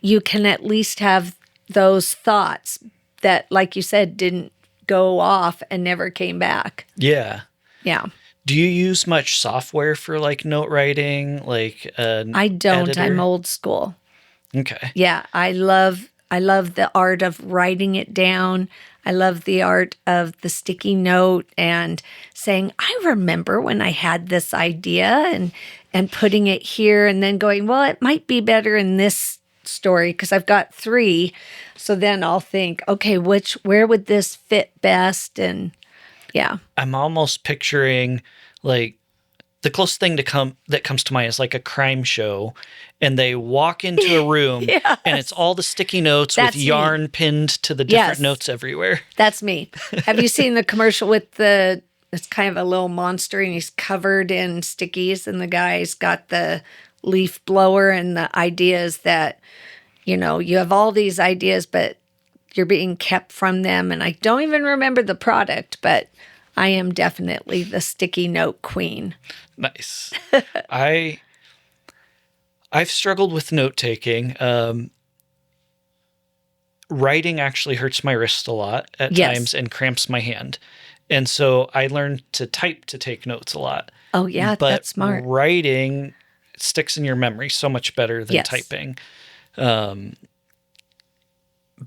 you can at least have those thoughts that, like you said, didn't go off and never came back. Yeah. Yeah. Do you use much software for note writing? I don't. Editor? I'm old school. Okay. Yeah. I love I love the art of writing it down. I love the art of the sticky note and saying, I remember when I had this idea and putting it here and then going, well, it might be better in this story because I've got 3. So then I'll think, okay, where would this fit best? And yeah. I'm almost picturing like the closest thing that comes to mind is like a crime show, and they walk into a room Yes. and it's all the sticky notes That's with yarn me. pinned to the different Yes. notes everywhere. That's me. Have you seen the commercial with it's kind of a little monster and he's covered in stickies and the guy's got the leaf blower, and the idea is that, you have all these ideas, but you're being kept from them. And I don't even remember the product, but I am definitely the sticky note queen. Nice. I've struggled with note taking. Writing actually hurts my wrist a lot at times and cramps my hand. And so I learned to type to take notes a lot. Oh, yeah, But that's smart. writing sticks in your memory so much better than typing.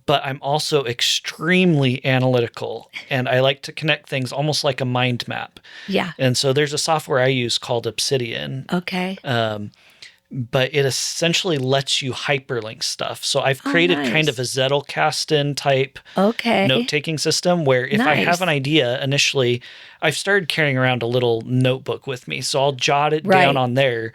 But I'm also extremely analytical, and I like to connect things almost like a mind map. Yeah. And so there's a software I use called Obsidian. Okay. But it essentially lets you hyperlink stuff. So I've created nice. kind of a Zettelkasten type Okay. note-taking system where if I have an idea initially, I've started carrying around a little notebook with me. So I'll jot it down on there.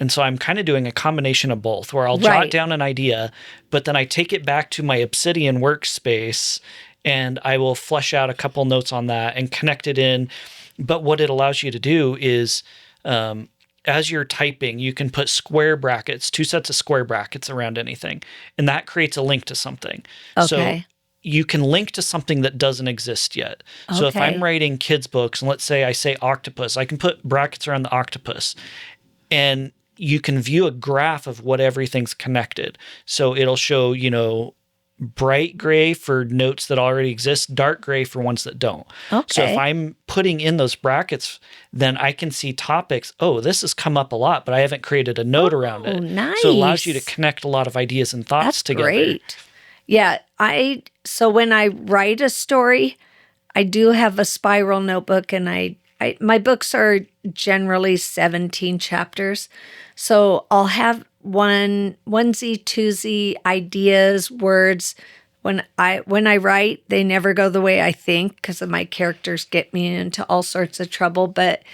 And so I'm kind of doing a combination of both where I'll jot down an idea, but then I take it back to my Obsidian workspace and I will flesh out a couple notes on that and connect it in. But what it allows you to do is, as you're typing, you can put square brackets, 2 sets of square brackets around anything, and that creates a link to something. Okay. So you can link to something that doesn't exist yet. So if I'm writing kids' books, and let's say I say octopus, I can put brackets around the octopus, and you can view a graph of what everything's connected. So it'll show, bright gray for notes that already exist, dark gray for ones that don't. Okay. So if I'm putting in those brackets, then I can see topics. Oh, this has come up a lot, but I haven't created a note around it. Nice. So it allows you to connect a lot of ideas and thoughts together. Great. Yeah. So when I write a story, I do have a spiral notebook, and my books are generally 17 chapters. So I'll have onesie, twosie ideas, words. When I write, they never go the way I think because my characters get me into all sorts of trouble. But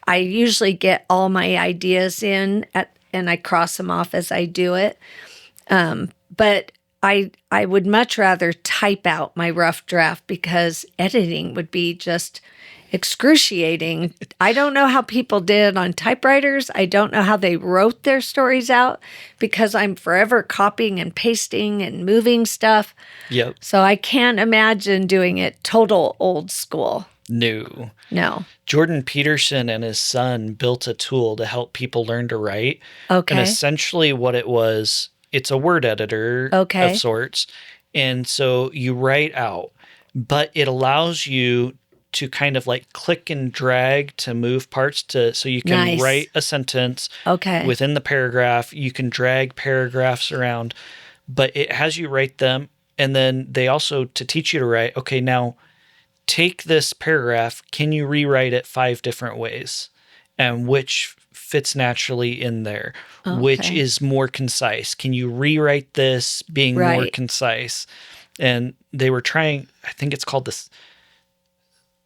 I usually get all my ideas in and I cross them off as I do it. But I would much rather type out my rough draft because editing would be just excruciating. I don't know how people did on typewriters. I don't know how they wrote their stories out because I'm forever copying and pasting and moving stuff. Yep. So I can't imagine doing it total old school. No. Jordan Peterson and his son built a tool to help people learn to write. Okay. And essentially what it was, it's a word editor of sorts. And so you write out, but it allows you to kind of like click and drag to move parts so you can write a sentence within the paragraph. You can drag paragraphs around, but it has you write them. And then they also, to teach you to write, okay, now take this paragraph. Can you rewrite it 5 different ways? And which fits naturally in there? Which is more concise? Can you rewrite this being more concise? And they were trying, I think it's called this.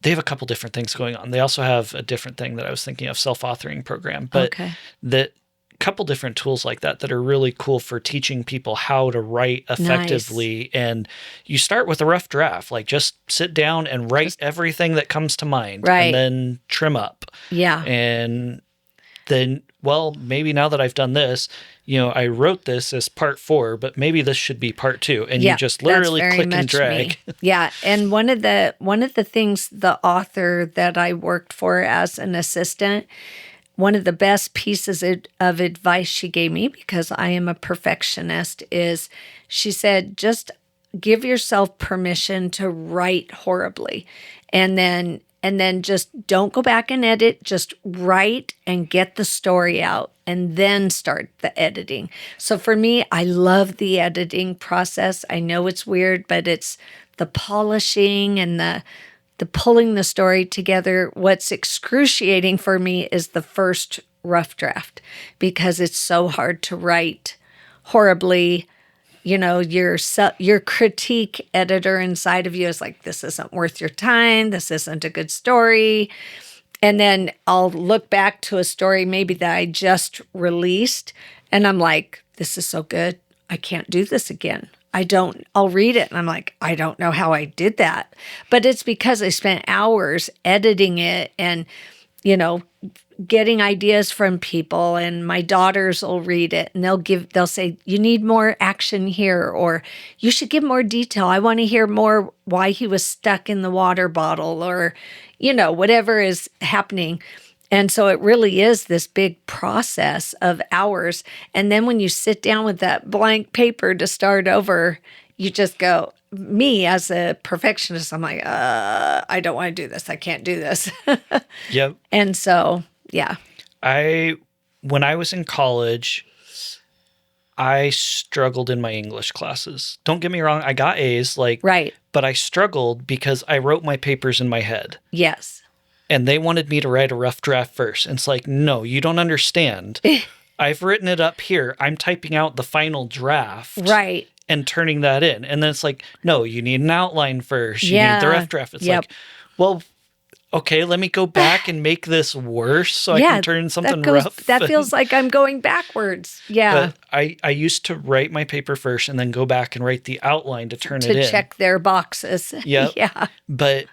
They have a couple different things going on. They also have a different thing that I was thinking of, self-authoring program, but that couple different tools like that are really cool for teaching people how to write effectively. And you start with a rough draft, like just sit down and write everything that comes to mind and then trim up. Yeah. And then, well, maybe now that I've done this, I wrote this as part 4, but maybe this should be part 2. And you just literally click and drag. Yeah. And one of the things the author that I worked for as an assistant, one of the best pieces of advice she gave me, because I am a perfectionist, is she said, just give yourself permission to write horribly. And then and then just don't go back and edit. Just write and get the story out and then start the editing. So for me, I love the editing process. I know it's weird, but it's the polishing and the pulling the story together. What's excruciating for me is the first rough draft, because it's so hard to write horribly. You know, your critique editor inside of you is like, this isn't worth your time. This isn't a good story. And then I'll look back to a story maybe that I just released, and I'm like, this is so good. I can't do this again. I'll read it and I'm like, I don't know how I did that. But it's because I spent hours editing it and, you know, getting ideas from people, and my daughters will read it and they'll say, you need more action here, or you should give more detail. I want to hear more why he was stuck in the water bottle, or, you know, whatever is happening. And so it really is this big process of hours. And then when you sit down with that blank paper to start over, you just go, me as a perfectionist, I'm like, I don't want to do this. I can't do this. Yep. And so, yeah. When I was in college, I struggled in my English classes. Don't get me wrong. I got A's, right. But I struggled because I wrote my papers in my head. Yes. And they wanted me to write a rough draft first. And it's like, no, you don't understand. I've written it up here. I'm typing out the final draft. Right. And turning that in. And then it's like, no, you need an outline first. You need the rough draft. It's like, well, okay, let me go back and make this worse so I can turn something rough. That feels like I'm going backwards. Yeah. But I used to write my paper first and then go back and write the outline to turn it in. To check their boxes. Yep. Yeah. But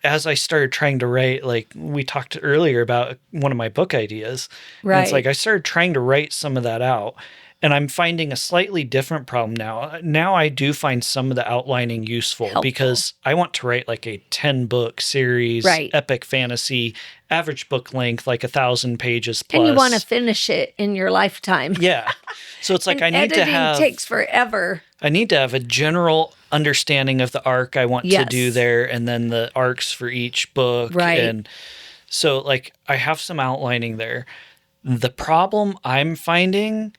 as I started trying to write, like we talked earlier about one of my book ideas. Right. And it's like I started trying to write some of that out. And I'm finding a slightly different problem now. Now I do find some of the outlining useful. Because I want to write like a 10-book series, epic fantasy, average book length, like 1,000 pages plus. And you want to finish it in your lifetime. Yeah. So it's like I need to have... Editing takes forever. I need to have a general understanding of the arc I want to do there, and then the arcs for each book. Right. And so like I have some outlining there. The problem I'm finding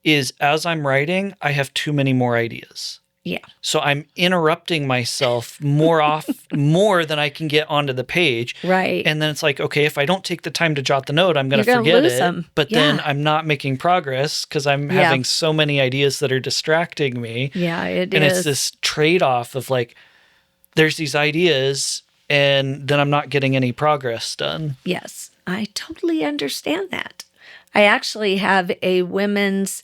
is as I'm writing, I have too many more ideas. Yeah. So I'm interrupting myself more than I can get onto the page. Right. And then it's like, okay, if I don't take the time to jot the note, I'm going to forget it. Them. But then I'm not making progress because I'm having so many ideas that are distracting me. Yeah, it and is. it's this trade-off of like, there's these ideas and then I'm not getting any progress done. Yes, I totally understand that. I actually have a women's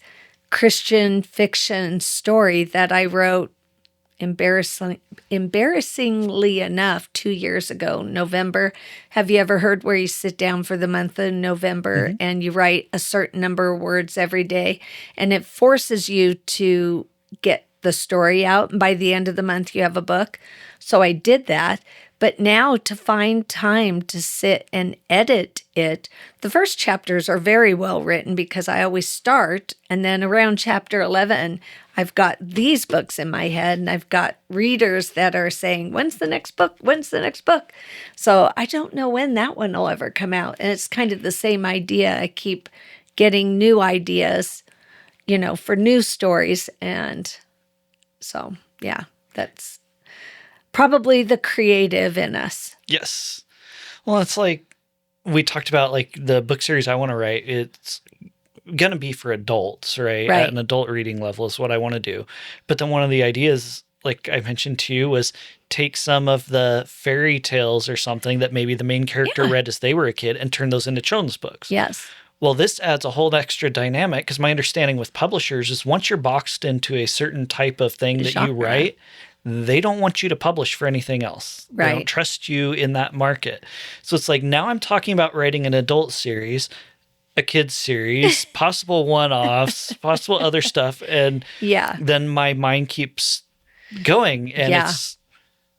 Christian fiction story that I wrote embarrassingly enough 2 years ago, November. Have you ever heard where you sit down for the month of November and you write a certain number of words every day, and it forces you to get the story out, and by the end of the month you have a book? So I did that. But now to find time to sit and edit it, the first chapters are very well written because I always start, and then around chapter 11, I've got these books in my head, and I've got readers that are saying, when's the next book? When's the next book? So I don't know when that one will ever come out. And it's kind of the same idea. I keep getting new ideas, you know, for new stories. And so, yeah, that's probably the creative in us. Yes. Well, it's like we talked about, like the book series I want to write. It's going to be for adults, right? At an adult reading level is what I want to do. But then one of the ideas, like I mentioned to you, was take some of the fairy tales or something that maybe the main character read as they were a kid and turn those into children's books. Yes. Well, this adds a whole extra dynamic because my understanding with publishers is once you're boxed into a certain type of thing that you write, they don't want you to publish for anything else. Right. They don't trust you in that market. So it's like now I'm talking about writing an adult series, a kids series, possible one-offs, possible other stuff. And then my mind keeps going and it's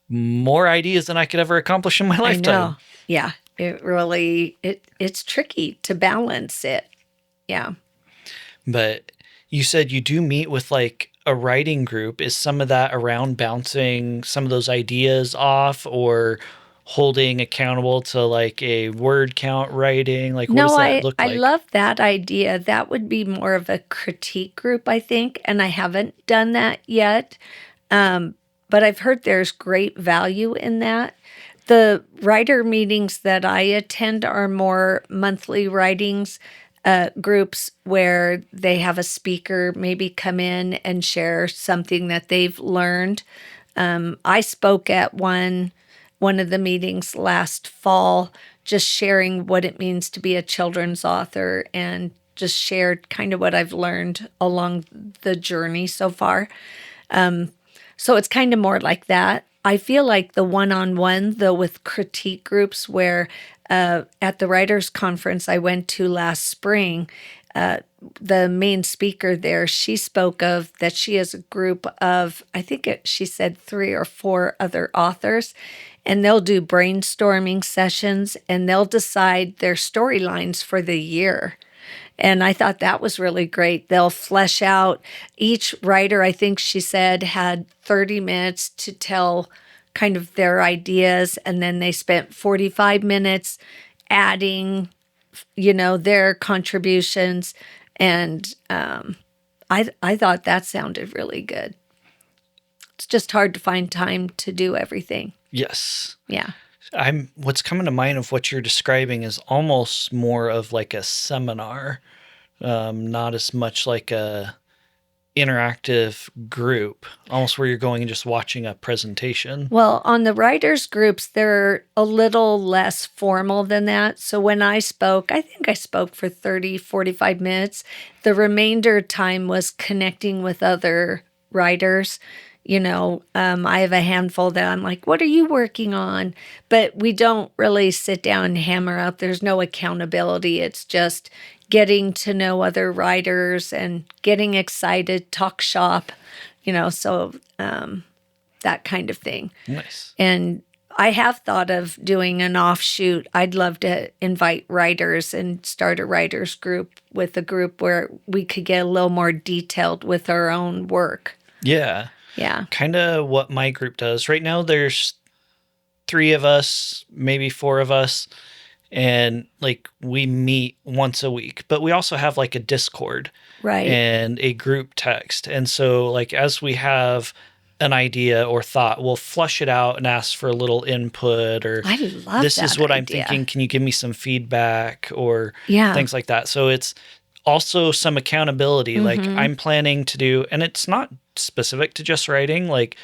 more ideas than I could ever accomplish in my lifetime. I know. Yeah. It really, it's tricky to balance it. Yeah. But you said you do meet with like a writing group. Is some of that around bouncing some of those ideas off or holding accountable to like a word count writing? Like, what No, does that look I like? love that idea. That would be more of a critique group, I think, and I haven't done that yet. But I've heard there's great value in that. The writer meetings that I attend are more monthly writings groups where they have a speaker maybe come in and share something that they've learned. I spoke at one of the meetings last fall, just sharing what it means to be a children's author and just shared kind of what I've learned along the journey so far. So it's kind of more like that. I feel like the one-on-one, though, with critique groups where at the writers' conference I went to last spring, the main speaker there, she spoke of that she has a group of, she said 3 or 4 other authors, and they'll do brainstorming sessions and they'll decide their storylines for the year. And I thought that was really great. They'll flesh out each writer, I think she said, had 30 minutes to tell kind of their ideas. And then they spent 45 minutes adding, their contributions. And I thought that sounded really good. It's just hard to find time to do everything. Yes. Yeah. What's coming to mind of what you're describing is almost more of like a seminar, not as much like a interactive group, almost where you're going and just watching a presentation. Well, on the writers groups, they're a little less formal than that. So when I spoke, I think I spoke for 30, 45 minutes. The remainder time was connecting with other writers. I have a handful that I'm like, what are you working on? But we don't really sit down and hammer out. There's no accountability. It's just getting to know other writers and getting excited, talk shop, so that kind of thing. Nice. And I have thought of doing an offshoot. I'd love to invite writers and start a writers group with a group where we could get a little more detailed with our own work. Yeah. Yeah. Kind of what my group does. Right now there's 3 of us, maybe 4 of us, and like we meet once a week, but we also have like a Discord, right, and a group text. And so like as we have an idea or thought, we'll flush it out and ask for a little input, or I love this that is what idea. I'm thinking. Can you give me some feedback, or Yeah. things like that? So it's also some accountability. Mm-hmm. Like I'm planning to do, and it's not specific to just writing. Like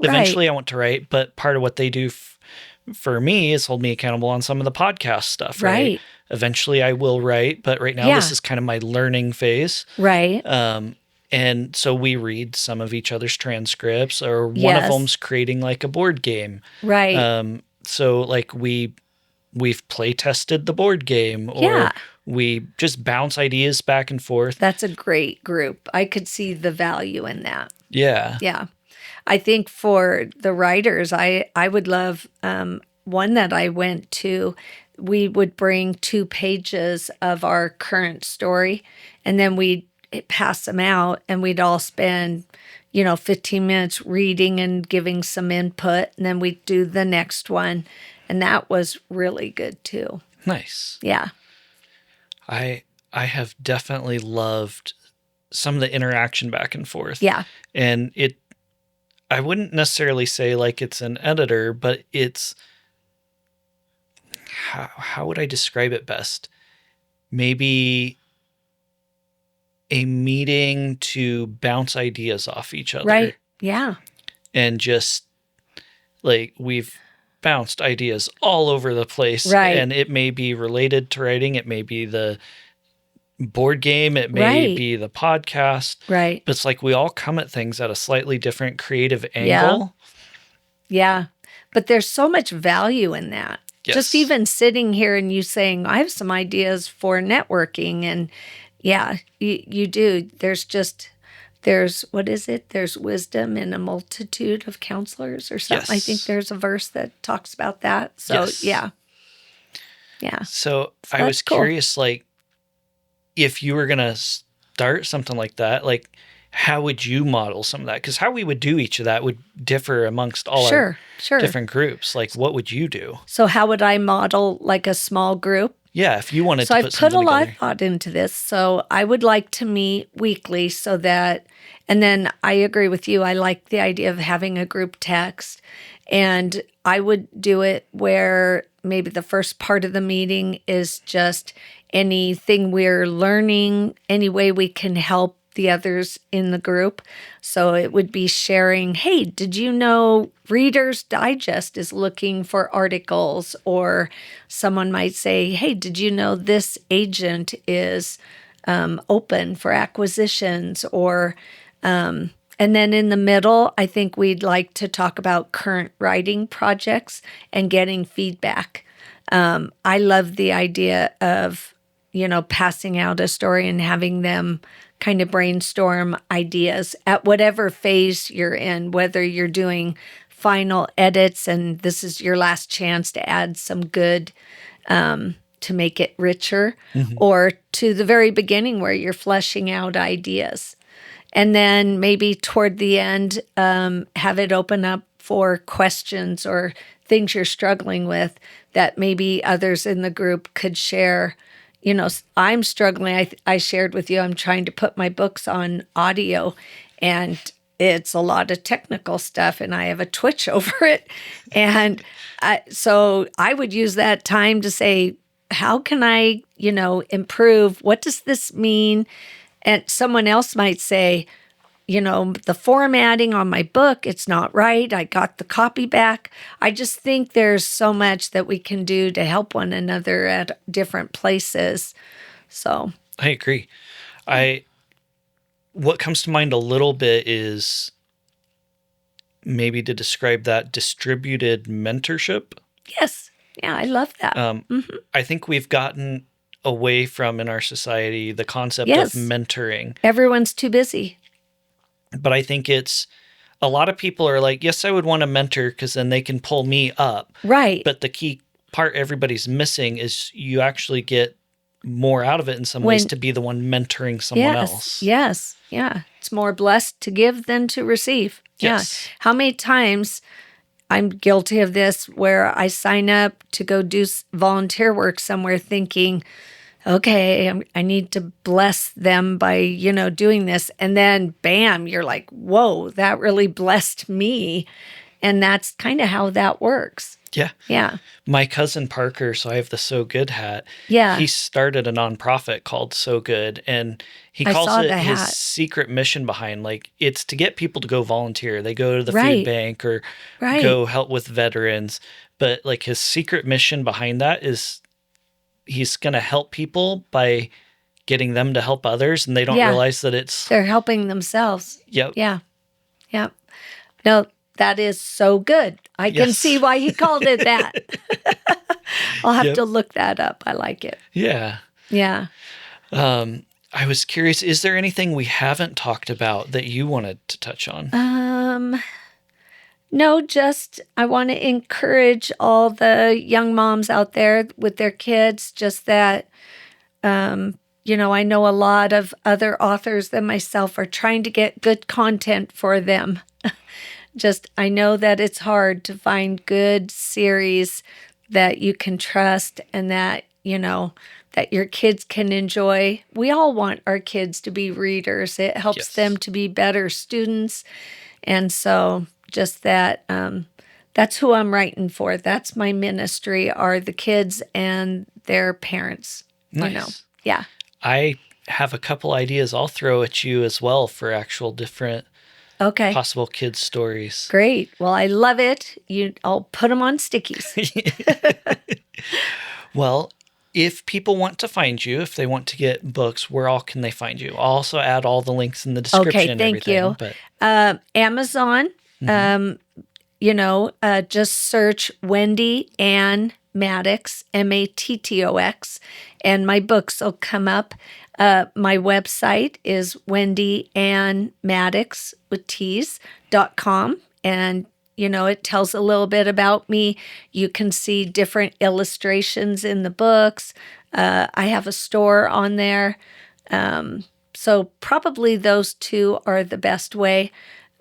eventually I want to write, but part of what they do for me is hold me accountable on some of the podcast stuff. Right. Eventually I will write, but right now this is kind of my learning phase. Right. And so we read some of each other's transcripts, or one of them's creating like a board game. Right. So like we've play tested the board game, or we just bounce ideas back and forth. That's a great group. I could see the value in that. Yeah. Yeah. I think for the writers, I would love one that I went to. We would bring 2 pages of our current story, and then we'd pass them out, and we'd all spend, 15 minutes reading and giving some input, and then we'd do the next one. And that was really good too. Nice. Yeah. I have definitely loved some of the interaction back and forth. Yeah. And I wouldn't necessarily say like it's an editor, but it's, how would I describe it best? Maybe a meeting to bounce ideas off each other. Right. Yeah. And just like we've bounced ideas all over the place. Right. And it may be related to writing. It may be the board game. It may be the podcast. Right. But it's like we all come at things at a slightly different creative angle. Yeah. But there's so much value in that. Yes. Just even sitting here and you saying, I have some ideas for networking. And you do. There's what is it? There's wisdom in a multitude of counselors or something. Yes. I think there's a verse that talks about that. So, yeah. So I was curious, like, if you were going to start something like that, like, how would you model some of that? Because how we would do each of that would differ amongst all our different groups. Like, what would you do? So how would I model like a small group? Yeah, if you wanted So to I've put put a something lot together. of thought into this. So I would like to meet weekly so that, and then I agree with you. I like the idea of having a group text. And I would do it where maybe the first part of the meeting is just anything we're learning, any way we can help the others in the group. So it would be sharing, hey, did you know Reader's Digest is looking for articles? Or someone might say, hey, did you know this agent is open for acquisitions? Or and then in the middle, I think we'd like to talk about current writing projects and getting feedback. I love the idea of, passing out a story and having them kind of brainstorm ideas at whatever phase you're in, whether you're doing final edits and this is your last chance to add some good to make it richer, or to the very beginning where you're fleshing out ideas. And then maybe toward the end, have it open up for questions or things you're struggling with that maybe others in the group could share. I'm struggling. I shared with you, I'm trying to put my books on audio, and it's a lot of technical stuff, and I have a twitch over it. And so I would use that time to say, how can I, improve? What does this mean? And someone else might say, the formatting on my book, it's not right. I got the copy back. I just think there's so much that we can do to help one another at different places. So I agree. What comes to mind a little bit is maybe to describe that distributed mentorship. yes. Yeah, I love that. I think we've gotten away from, in our society, the concept Yes. of mentoring. Everyone's too busy. But I think it's a lot of people are like, yes, I would want a mentor because then they can pull me up. Right. But the key part everybody's missing is you actually get more out of it in some ways to be the one mentoring someone else. Yes. Yeah. It's more blessed to give than to receive. Yes. Yeah. How many times I'm guilty of this where I sign up to go do volunteer work somewhere thinking, okay, I need to bless them by, doing this. And then bam, you're like, whoa, that really blessed me. And that's kind of how that works. Yeah. Yeah. My cousin Parker, so I have the So Good hat. Yeah. He started a nonprofit called So Good, and he I calls saw it the his hat. secret mission behind, like, it's to get people to go volunteer. They go to the Right. food bank or Right. go help with veterans. But like his secret mission behind that is he's going to help people by getting them to help others, and they don't Yeah. realize that it's, They're helping themselves. yep. Yeah. Yeah. No, that is so good. I can Yes. see why he called it that. I'll have Yep. to look that up. I like it. Yeah. Yeah. I was curious, is there anything we haven't talked about that you wanted to touch on? No, just I want to encourage all the young moms out there with their kids, just that, I know a lot of other authors than myself are trying to get good content for them. Just, I know that it's hard to find good series that you can trust and that, that your kids can enjoy. We all want our kids to be readers. It helps Yes. them to be better students. And so just that, that's who I'm writing for. That's my ministry, are the kids and their parents. Nice. Yeah. I have a couple ideas I'll throw at you as well for actual different Okay. possible kids stories. Great. Well, I love it. I'll put them on stickies. Well, if people want to find you, if they want to get books, where all can they find you? I'll also add all the links in the description Okay, and thank everything. you. But Amazon, just search Wendy Ann Mattox, Mattox, and my books will come up. My website is wendyannmattox with T's.com. And, it tells a little bit about me. You can see different illustrations in the books. I have a store on there. So probably those two are the best way.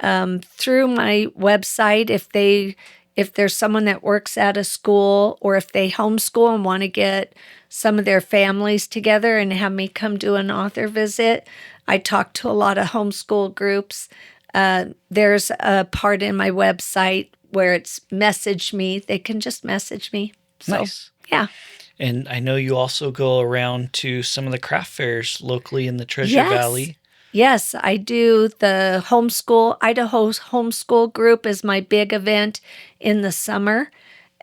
Through my website, if there's someone that works at a school, or if they homeschool and want to get some of their families together and have me come do an author visit, I talk to a lot of homeschool groups. There's a part in my website where it's message me. They can just message me. So, Nice. Yeah. And I know you also go around to some of the craft fairs locally in the Treasure Yes. Valley. Yes, I do. The Idaho homeschool group is my big event in the summer.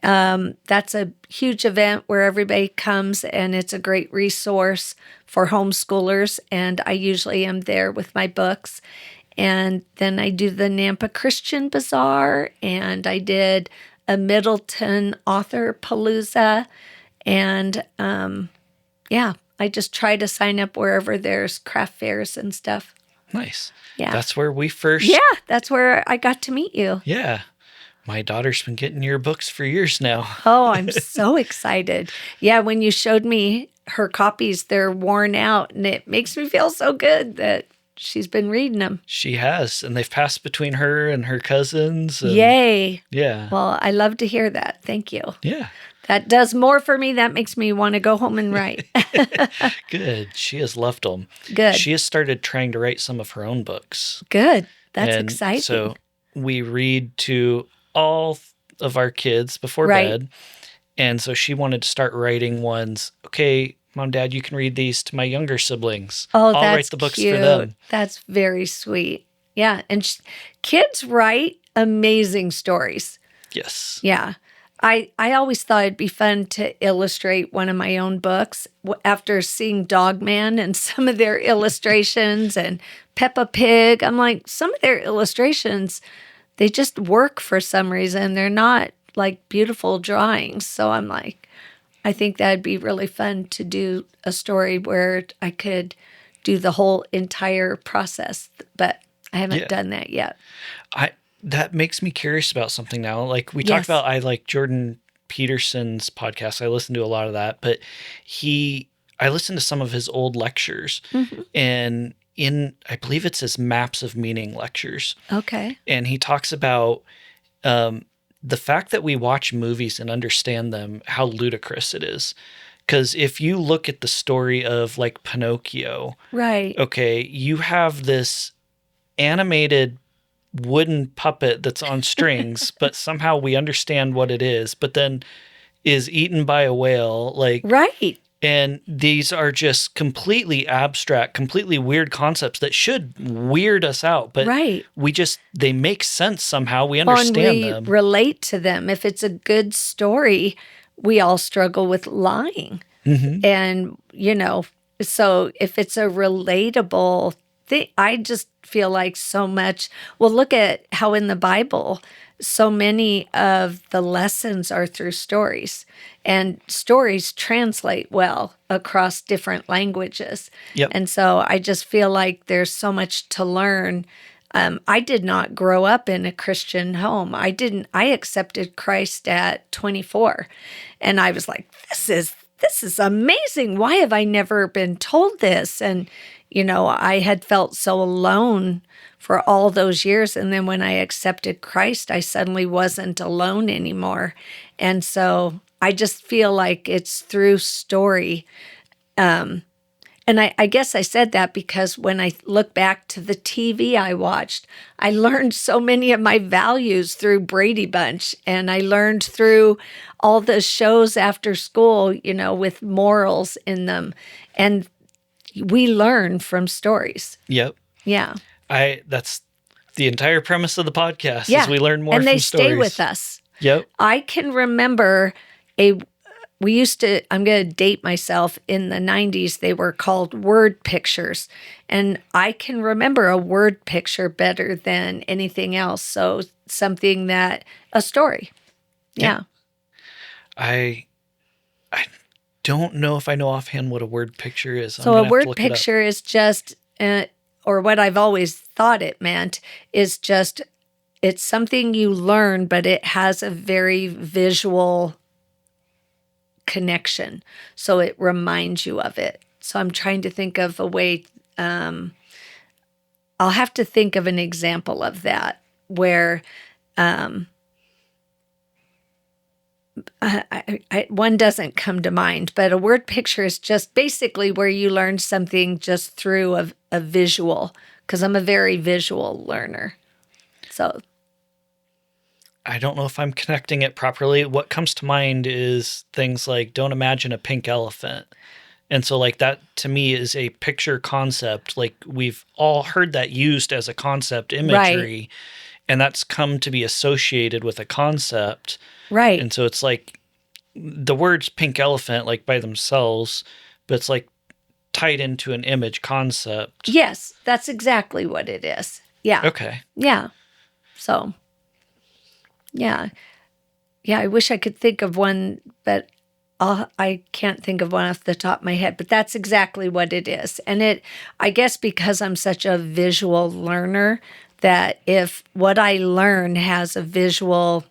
That's a huge event where everybody comes, and it's a great resource for homeschoolers. And I usually am there with my books. And then I do the Nampa Christian Bazaar, and I did a Middleton Author Palooza. And I just try to sign up wherever there's craft fairs and stuff. Nice. Yeah. That's where we first... Yeah, that's where I got to meet you. Yeah. My daughter's been getting your books for years now. Oh, I'm so excited. Yeah, when you showed me her copies, they're worn out, and it makes me feel so good that she's been reading them. She has, and they've passed between her and her cousins. And, Yay. Yeah. Well, I love to hear that. Thank you. Yeah. That does more for me. That makes me want to go home and write. Good. She has loved them. Good. She has started trying to write some of her own books. Good. That's And exciting. So we read to all of our kids before Right. bed. And so she wanted to start writing ones. Okay, Mom, Dad, you can read these to my younger siblings. Oh, I'll that's write the books cute. for them. That's very sweet. Yeah. And kids write amazing stories. Yes. Yeah. I always thought it'd be fun to illustrate one of my own books after seeing Dogman and some of their illustrations and Peppa Pig. I'm like, some of their illustrations, they just work for some reason. They're not like beautiful drawings. So I'm like, I think that'd be really fun to do a story where I could do the whole entire process, but I haven't done that yet. That makes me curious about something now. Like we Yes. talked about, I like Jordan Peterson's podcast. I listen to a lot of that, but I listened to some of his old lectures, and I believe it's his Maps of Meaning lectures. Okay. And he talks about the fact that we watch movies and understand them, how ludicrous it is. Because if you look at the story of like Pinocchio, Right. okay, you have this animated wooden puppet that's on strings, but somehow we understand what it is, but then is eaten by a whale. Like, Right. and these are just completely abstract, completely weird concepts that should weird us out, but Right. they make sense somehow. We And understand we them. relate to them. If it's a good story, we all struggle with lying. Mm-hmm. And, so if it's a relatable thing, I just feel like so much. Well, look at how in the Bible, so many of the lessons are through stories, and stories translate well across different languages. Yep. And so I just feel like there's so much to learn. I did not grow up in a Christian home. I accepted Christ at 24, and I was like, this is amazing. Why have I never been told this? And, I had felt so alone for all those years. And then when I accepted Christ, I suddenly wasn't alone anymore. And so I just feel like it's through story. And I guess I said that because when I look back to the TV I watched, I learned so many of my values through Brady Bunch, and I learned through all the shows after school, with morals in them. And we learn from stories. Yep. Yeah. That's the entire premise of the podcast Yeah. is we learn more and from they stories. stay with us. Yep. I can remember I'm going to date myself, in the 90s, they were called word pictures. And I can remember a word picture better than anything else. So a story. Yeah. I don't know if I know offhand what a word picture is. So a word picture is just, or what I've always thought it meant, is just, it's something you learn, but it has a very visual connection. So it reminds you of it. So I'm trying to think of a way I'll have to think of an example of that where one doesn't come to mind, but a word picture is just basically where you learn something just through a visual, because I'm a very visual learner. So I don't know if I'm connecting it properly. What comes to mind is things like, don't imagine a pink elephant. And so like that to me is a picture concept. Like we've all heard that used as a concept imagery, Right. and that's come to be associated with a concept. Right. And so it's like the words pink elephant, like by themselves, but it's like tied into an image concept. Yes, that's exactly what it is. Yeah. Okay. Yeah. So, yeah. Yeah, I wish I could think of one, but I can't think of one off the top of my head, but that's exactly what it is. And I guess because I'm such a visual learner, that if what I learn has a visual,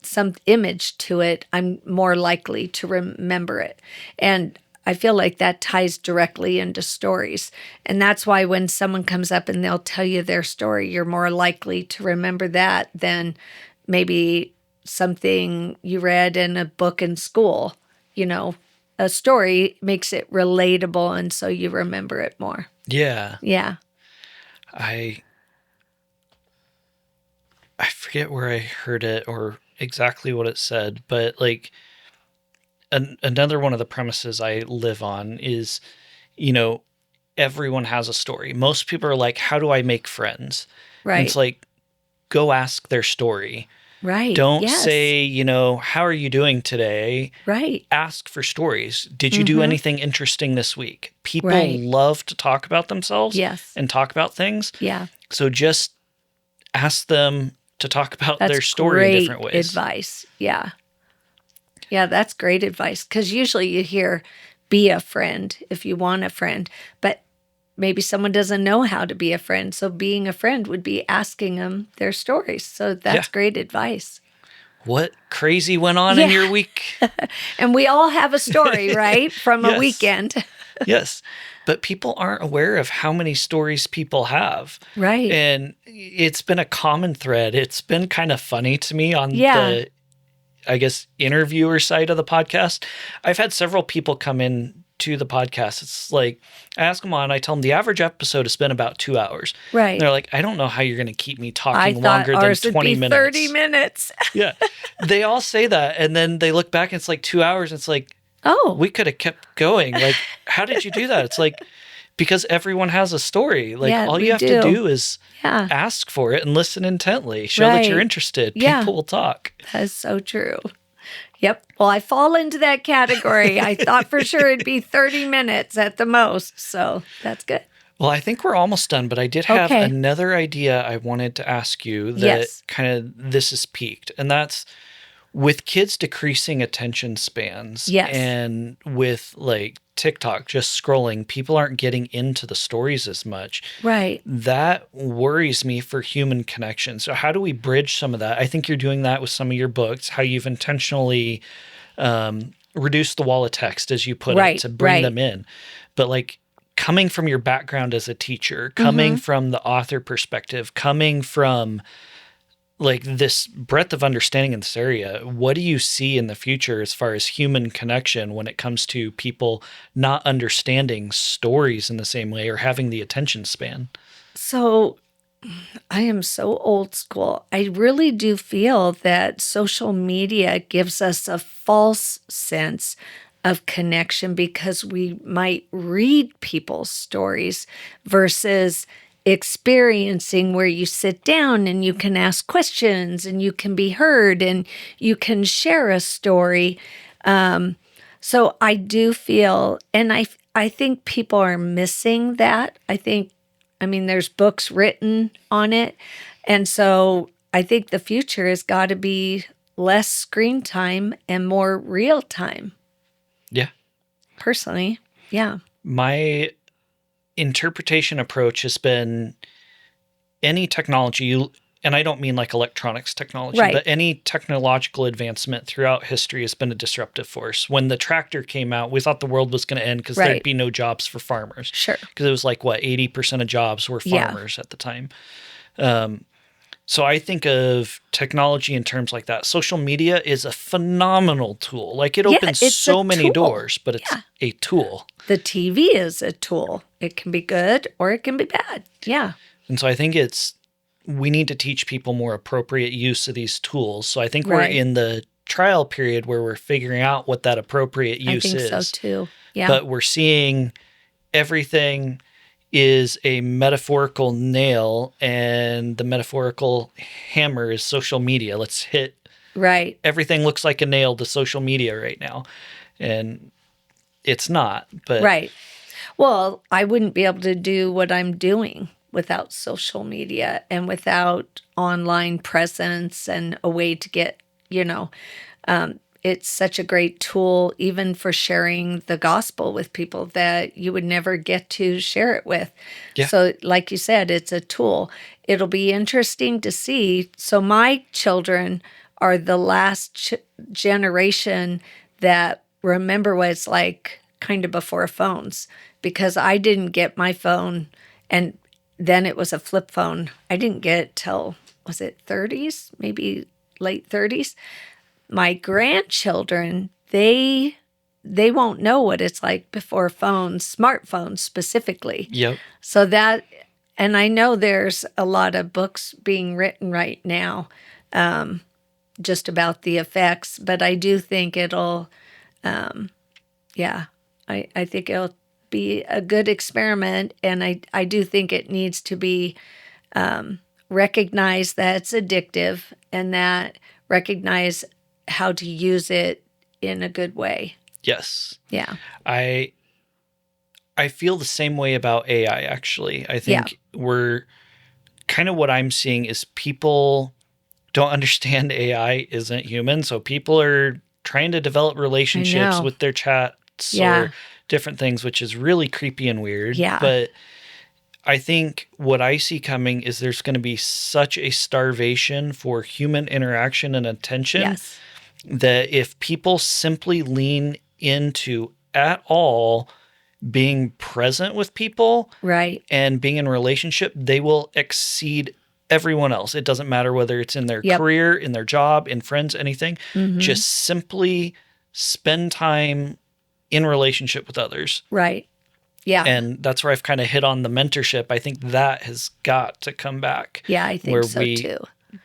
some image to it, I'm more likely to remember it. And I feel like that ties directly into stories. And that's why when someone comes up and they'll tell you their story, you're more likely to remember that than maybe something you read in a book in school. You know, a story makes it relatable, and so you remember it more. Yeah. Yeah. I forget where I heard it or exactly what it said, but like another one of the premises I live on is, you know, everyone has a story. Most people are like, how do I make friends? Right. And it's like, go ask their story. Right. Don't Yes. say, you know, how are you doing today? Right. Ask for stories. Did you do anything interesting this week? People Right. love to talk about themselves Yes. and talk about things. Yeah. So just ask them to talk about That's their story in great different ways. advice. Yeah. Yeah, that's great advice. Because usually you hear, be a friend if you want a friend. But maybe someone doesn't know how to be a friend. So being a friend would be asking them their stories. So that's great advice. What crazy went on in your week? And we all have a story, right? From a Yes. weekend. Yes. But people aren't aware of how many stories people have. Right. And it's been a common thread. It's been kind of funny to me on Yeah. the, I guess, interviewer side of the podcast. I've had several people come in to the podcast. It's like, I ask them on, I tell them the average episode has been about 2 hours. Right. And they're like, I don't know how you're going to keep me I talking thought longer than ours 20 would be minutes. 30 minutes. Yeah. They all say that. And then they look back and it's like 2 hours. And it's like, Oh. we could have kept going. Like, how did you do that? It's like, because everyone has a story. Like, Yeah, all we you have do. to do is Yeah. ask for it and listen intently. Show that you're Right. interested. Yeah. People will talk. That's so true. Yep. Well, I fall into that category. I thought for sure it'd be 30 minutes at the most. So that's good. Well, I think we're almost done, but I did have Okay. another idea I wanted to ask you that Yes. kind of this is peaked. And that's with kids decreasing attention spans Yes. and with like TikTok just scrolling, people aren't getting into the stories as much. Right. That worries me for human connection. So how do we bridge some of that? I think you're doing that with some of your books, how you've intentionally reduced the wall of text, as you put Right, it, to bring right. them in. But like coming from your background as a teacher, coming from the author perspective, coming from like this breadth of understanding in this area, what do you see in the future as far as human connection when it comes to people not understanding stories in the same way or having the attention span? So I am so old school. I really do feel that social media gives us a false sense of connection because we might read people's stories versus experiencing where you sit down and you can ask questions and you can be heard and you can share a story. So I do feel, and I think people are missing that. I mean, there's books written on it. And so I think the future has got to be less screen time and more real time. Yeah. Personally, yeah. My interpretation approach has been any technology, and I don't mean like electronics technology, Right. but any technological advancement throughout history has been a disruptive force. When the tractor came out, we thought the world was going to end because Right. there'd be no jobs for farmers. Sure. Because it was like, 80% of jobs were Yeah. farmers at the time. So I think of technology in terms like that. Social media is a phenomenal tool. Like it opens it's so a many tool. doors, but it's a tool. The TV is a tool. It can be good or it can be bad. Yeah. And so I think we need to teach people more appropriate use of these tools. So I think we're Right. in the trial period where we're figuring out what that appropriate use I think is. so too. Yeah. But we're seeing everything is a metaphorical nail and the metaphorical hammer is social media. Let's hit right. everything looks like a nail to social media right now. And it's not, but Right. Well, I wouldn't be able to do what I'm doing without social media and without online presence and a way to get, it's such a great tool even for sharing the gospel with people that you would never get to share it with. Yeah. So like you said, it's a tool. It'll be interesting to see. So my children are the last generation that remember what it's like kind of before phones, because I didn't get my phone, and then it was a flip phone. I didn't get it till, was it 30s, maybe late 30s. My grandchildren, they won't know what it's like before phones, smartphones specifically. Yep. So that, and I know there's a lot of books being written right now just about the effects, but I do think it'll, I think it'll be a good experiment, and I do think it needs to be recognized that it's addictive and that recognize how to use it in a good way. Yes. Yeah. I feel the same way about AI, actually. I think we're kind of what I'm seeing is people don't understand AI isn't human. So people are trying to develop relationships with their chats or different things, which is really creepy and weird. Yeah. But I think what I see coming is there's going to be such a starvation for human interaction and attention that if people simply lean into at all being present with people and being in relationship, they will exceed everyone else. It doesn't matter whether it's in their career, in their job, in friends, anything. Just simply spend time in relationship with others. Right. Yeah. And that's where I've kind of hit on the mentorship. I think that has got to come back. Yeah, I think so too.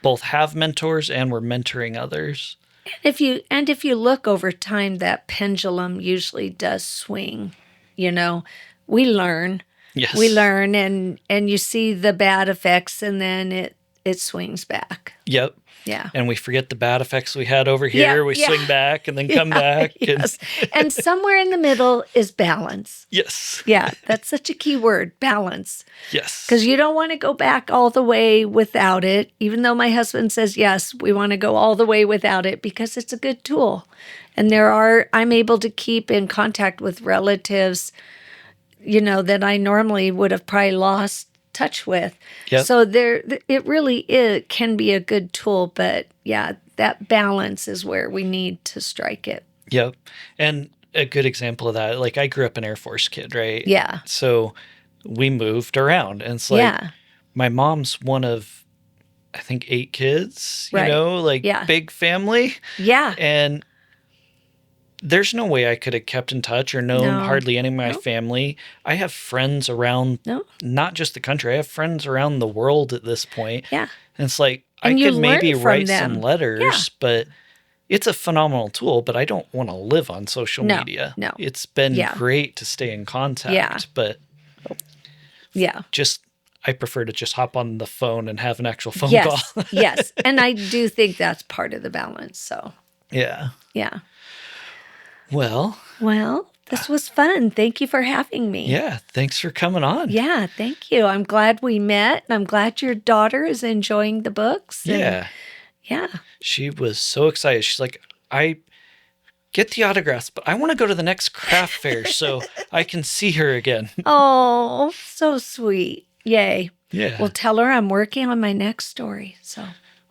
Both have mentors and we're mentoring others. If you look over time, that pendulum usually does swing. We learn. Yes. We learn, and you see the bad effects, and then it swings back. Yep. Yeah. And we forget the bad effects we had over here. We swing back and then come back. Yes. And somewhere in the middle is balance. Yes. Yeah. That's such a key word, balance. Yes. Because you don't want to go back all the way without it, even though my husband says, yes, we want to go all the way without it because it's a good tool. And I'm able to keep in contact with relatives, that I normally would have probably lost touch with. Yep. So it really can be a good tool, but that balance is where we need to strike it. Yep. And a good example of that, like I grew up an Air Force kid, right? Yeah. So we moved around, and it's like my mom's one of, I think, 8 kids, big family. Yeah. And there's no way I could have kept in touch or known hardly any of my family. I have friends around, not just the country. I have friends around the world at this point. Yeah. And it's like, And I could maybe write them. some letters, but it's a phenomenal tool, but I don't want to live on social media. No. It's been great to stay in contact, but I prefer to just hop on the phone and have an actual phone call. Yes. And I do think that's part of the balance. So, yeah. Yeah. Well, this was fun. Thank you for having me. Yeah, thanks for coming on. Yeah, thank you. I'm glad we met, and I'm glad your daughter is enjoying the books. Yeah. Yeah. She was so excited. She's like, I get the autographs, but I want to go to the next craft fair so I can see her again. Oh, so sweet. Yay. Yeah. Well, tell her I'm working on my next story. So,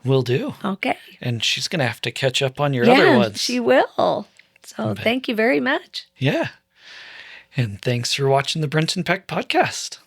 Will do. okay. And she's going to have to catch up on your other ones. She will. So thank you very much. Yeah. And thanks for watching the Brenton Peck podcast.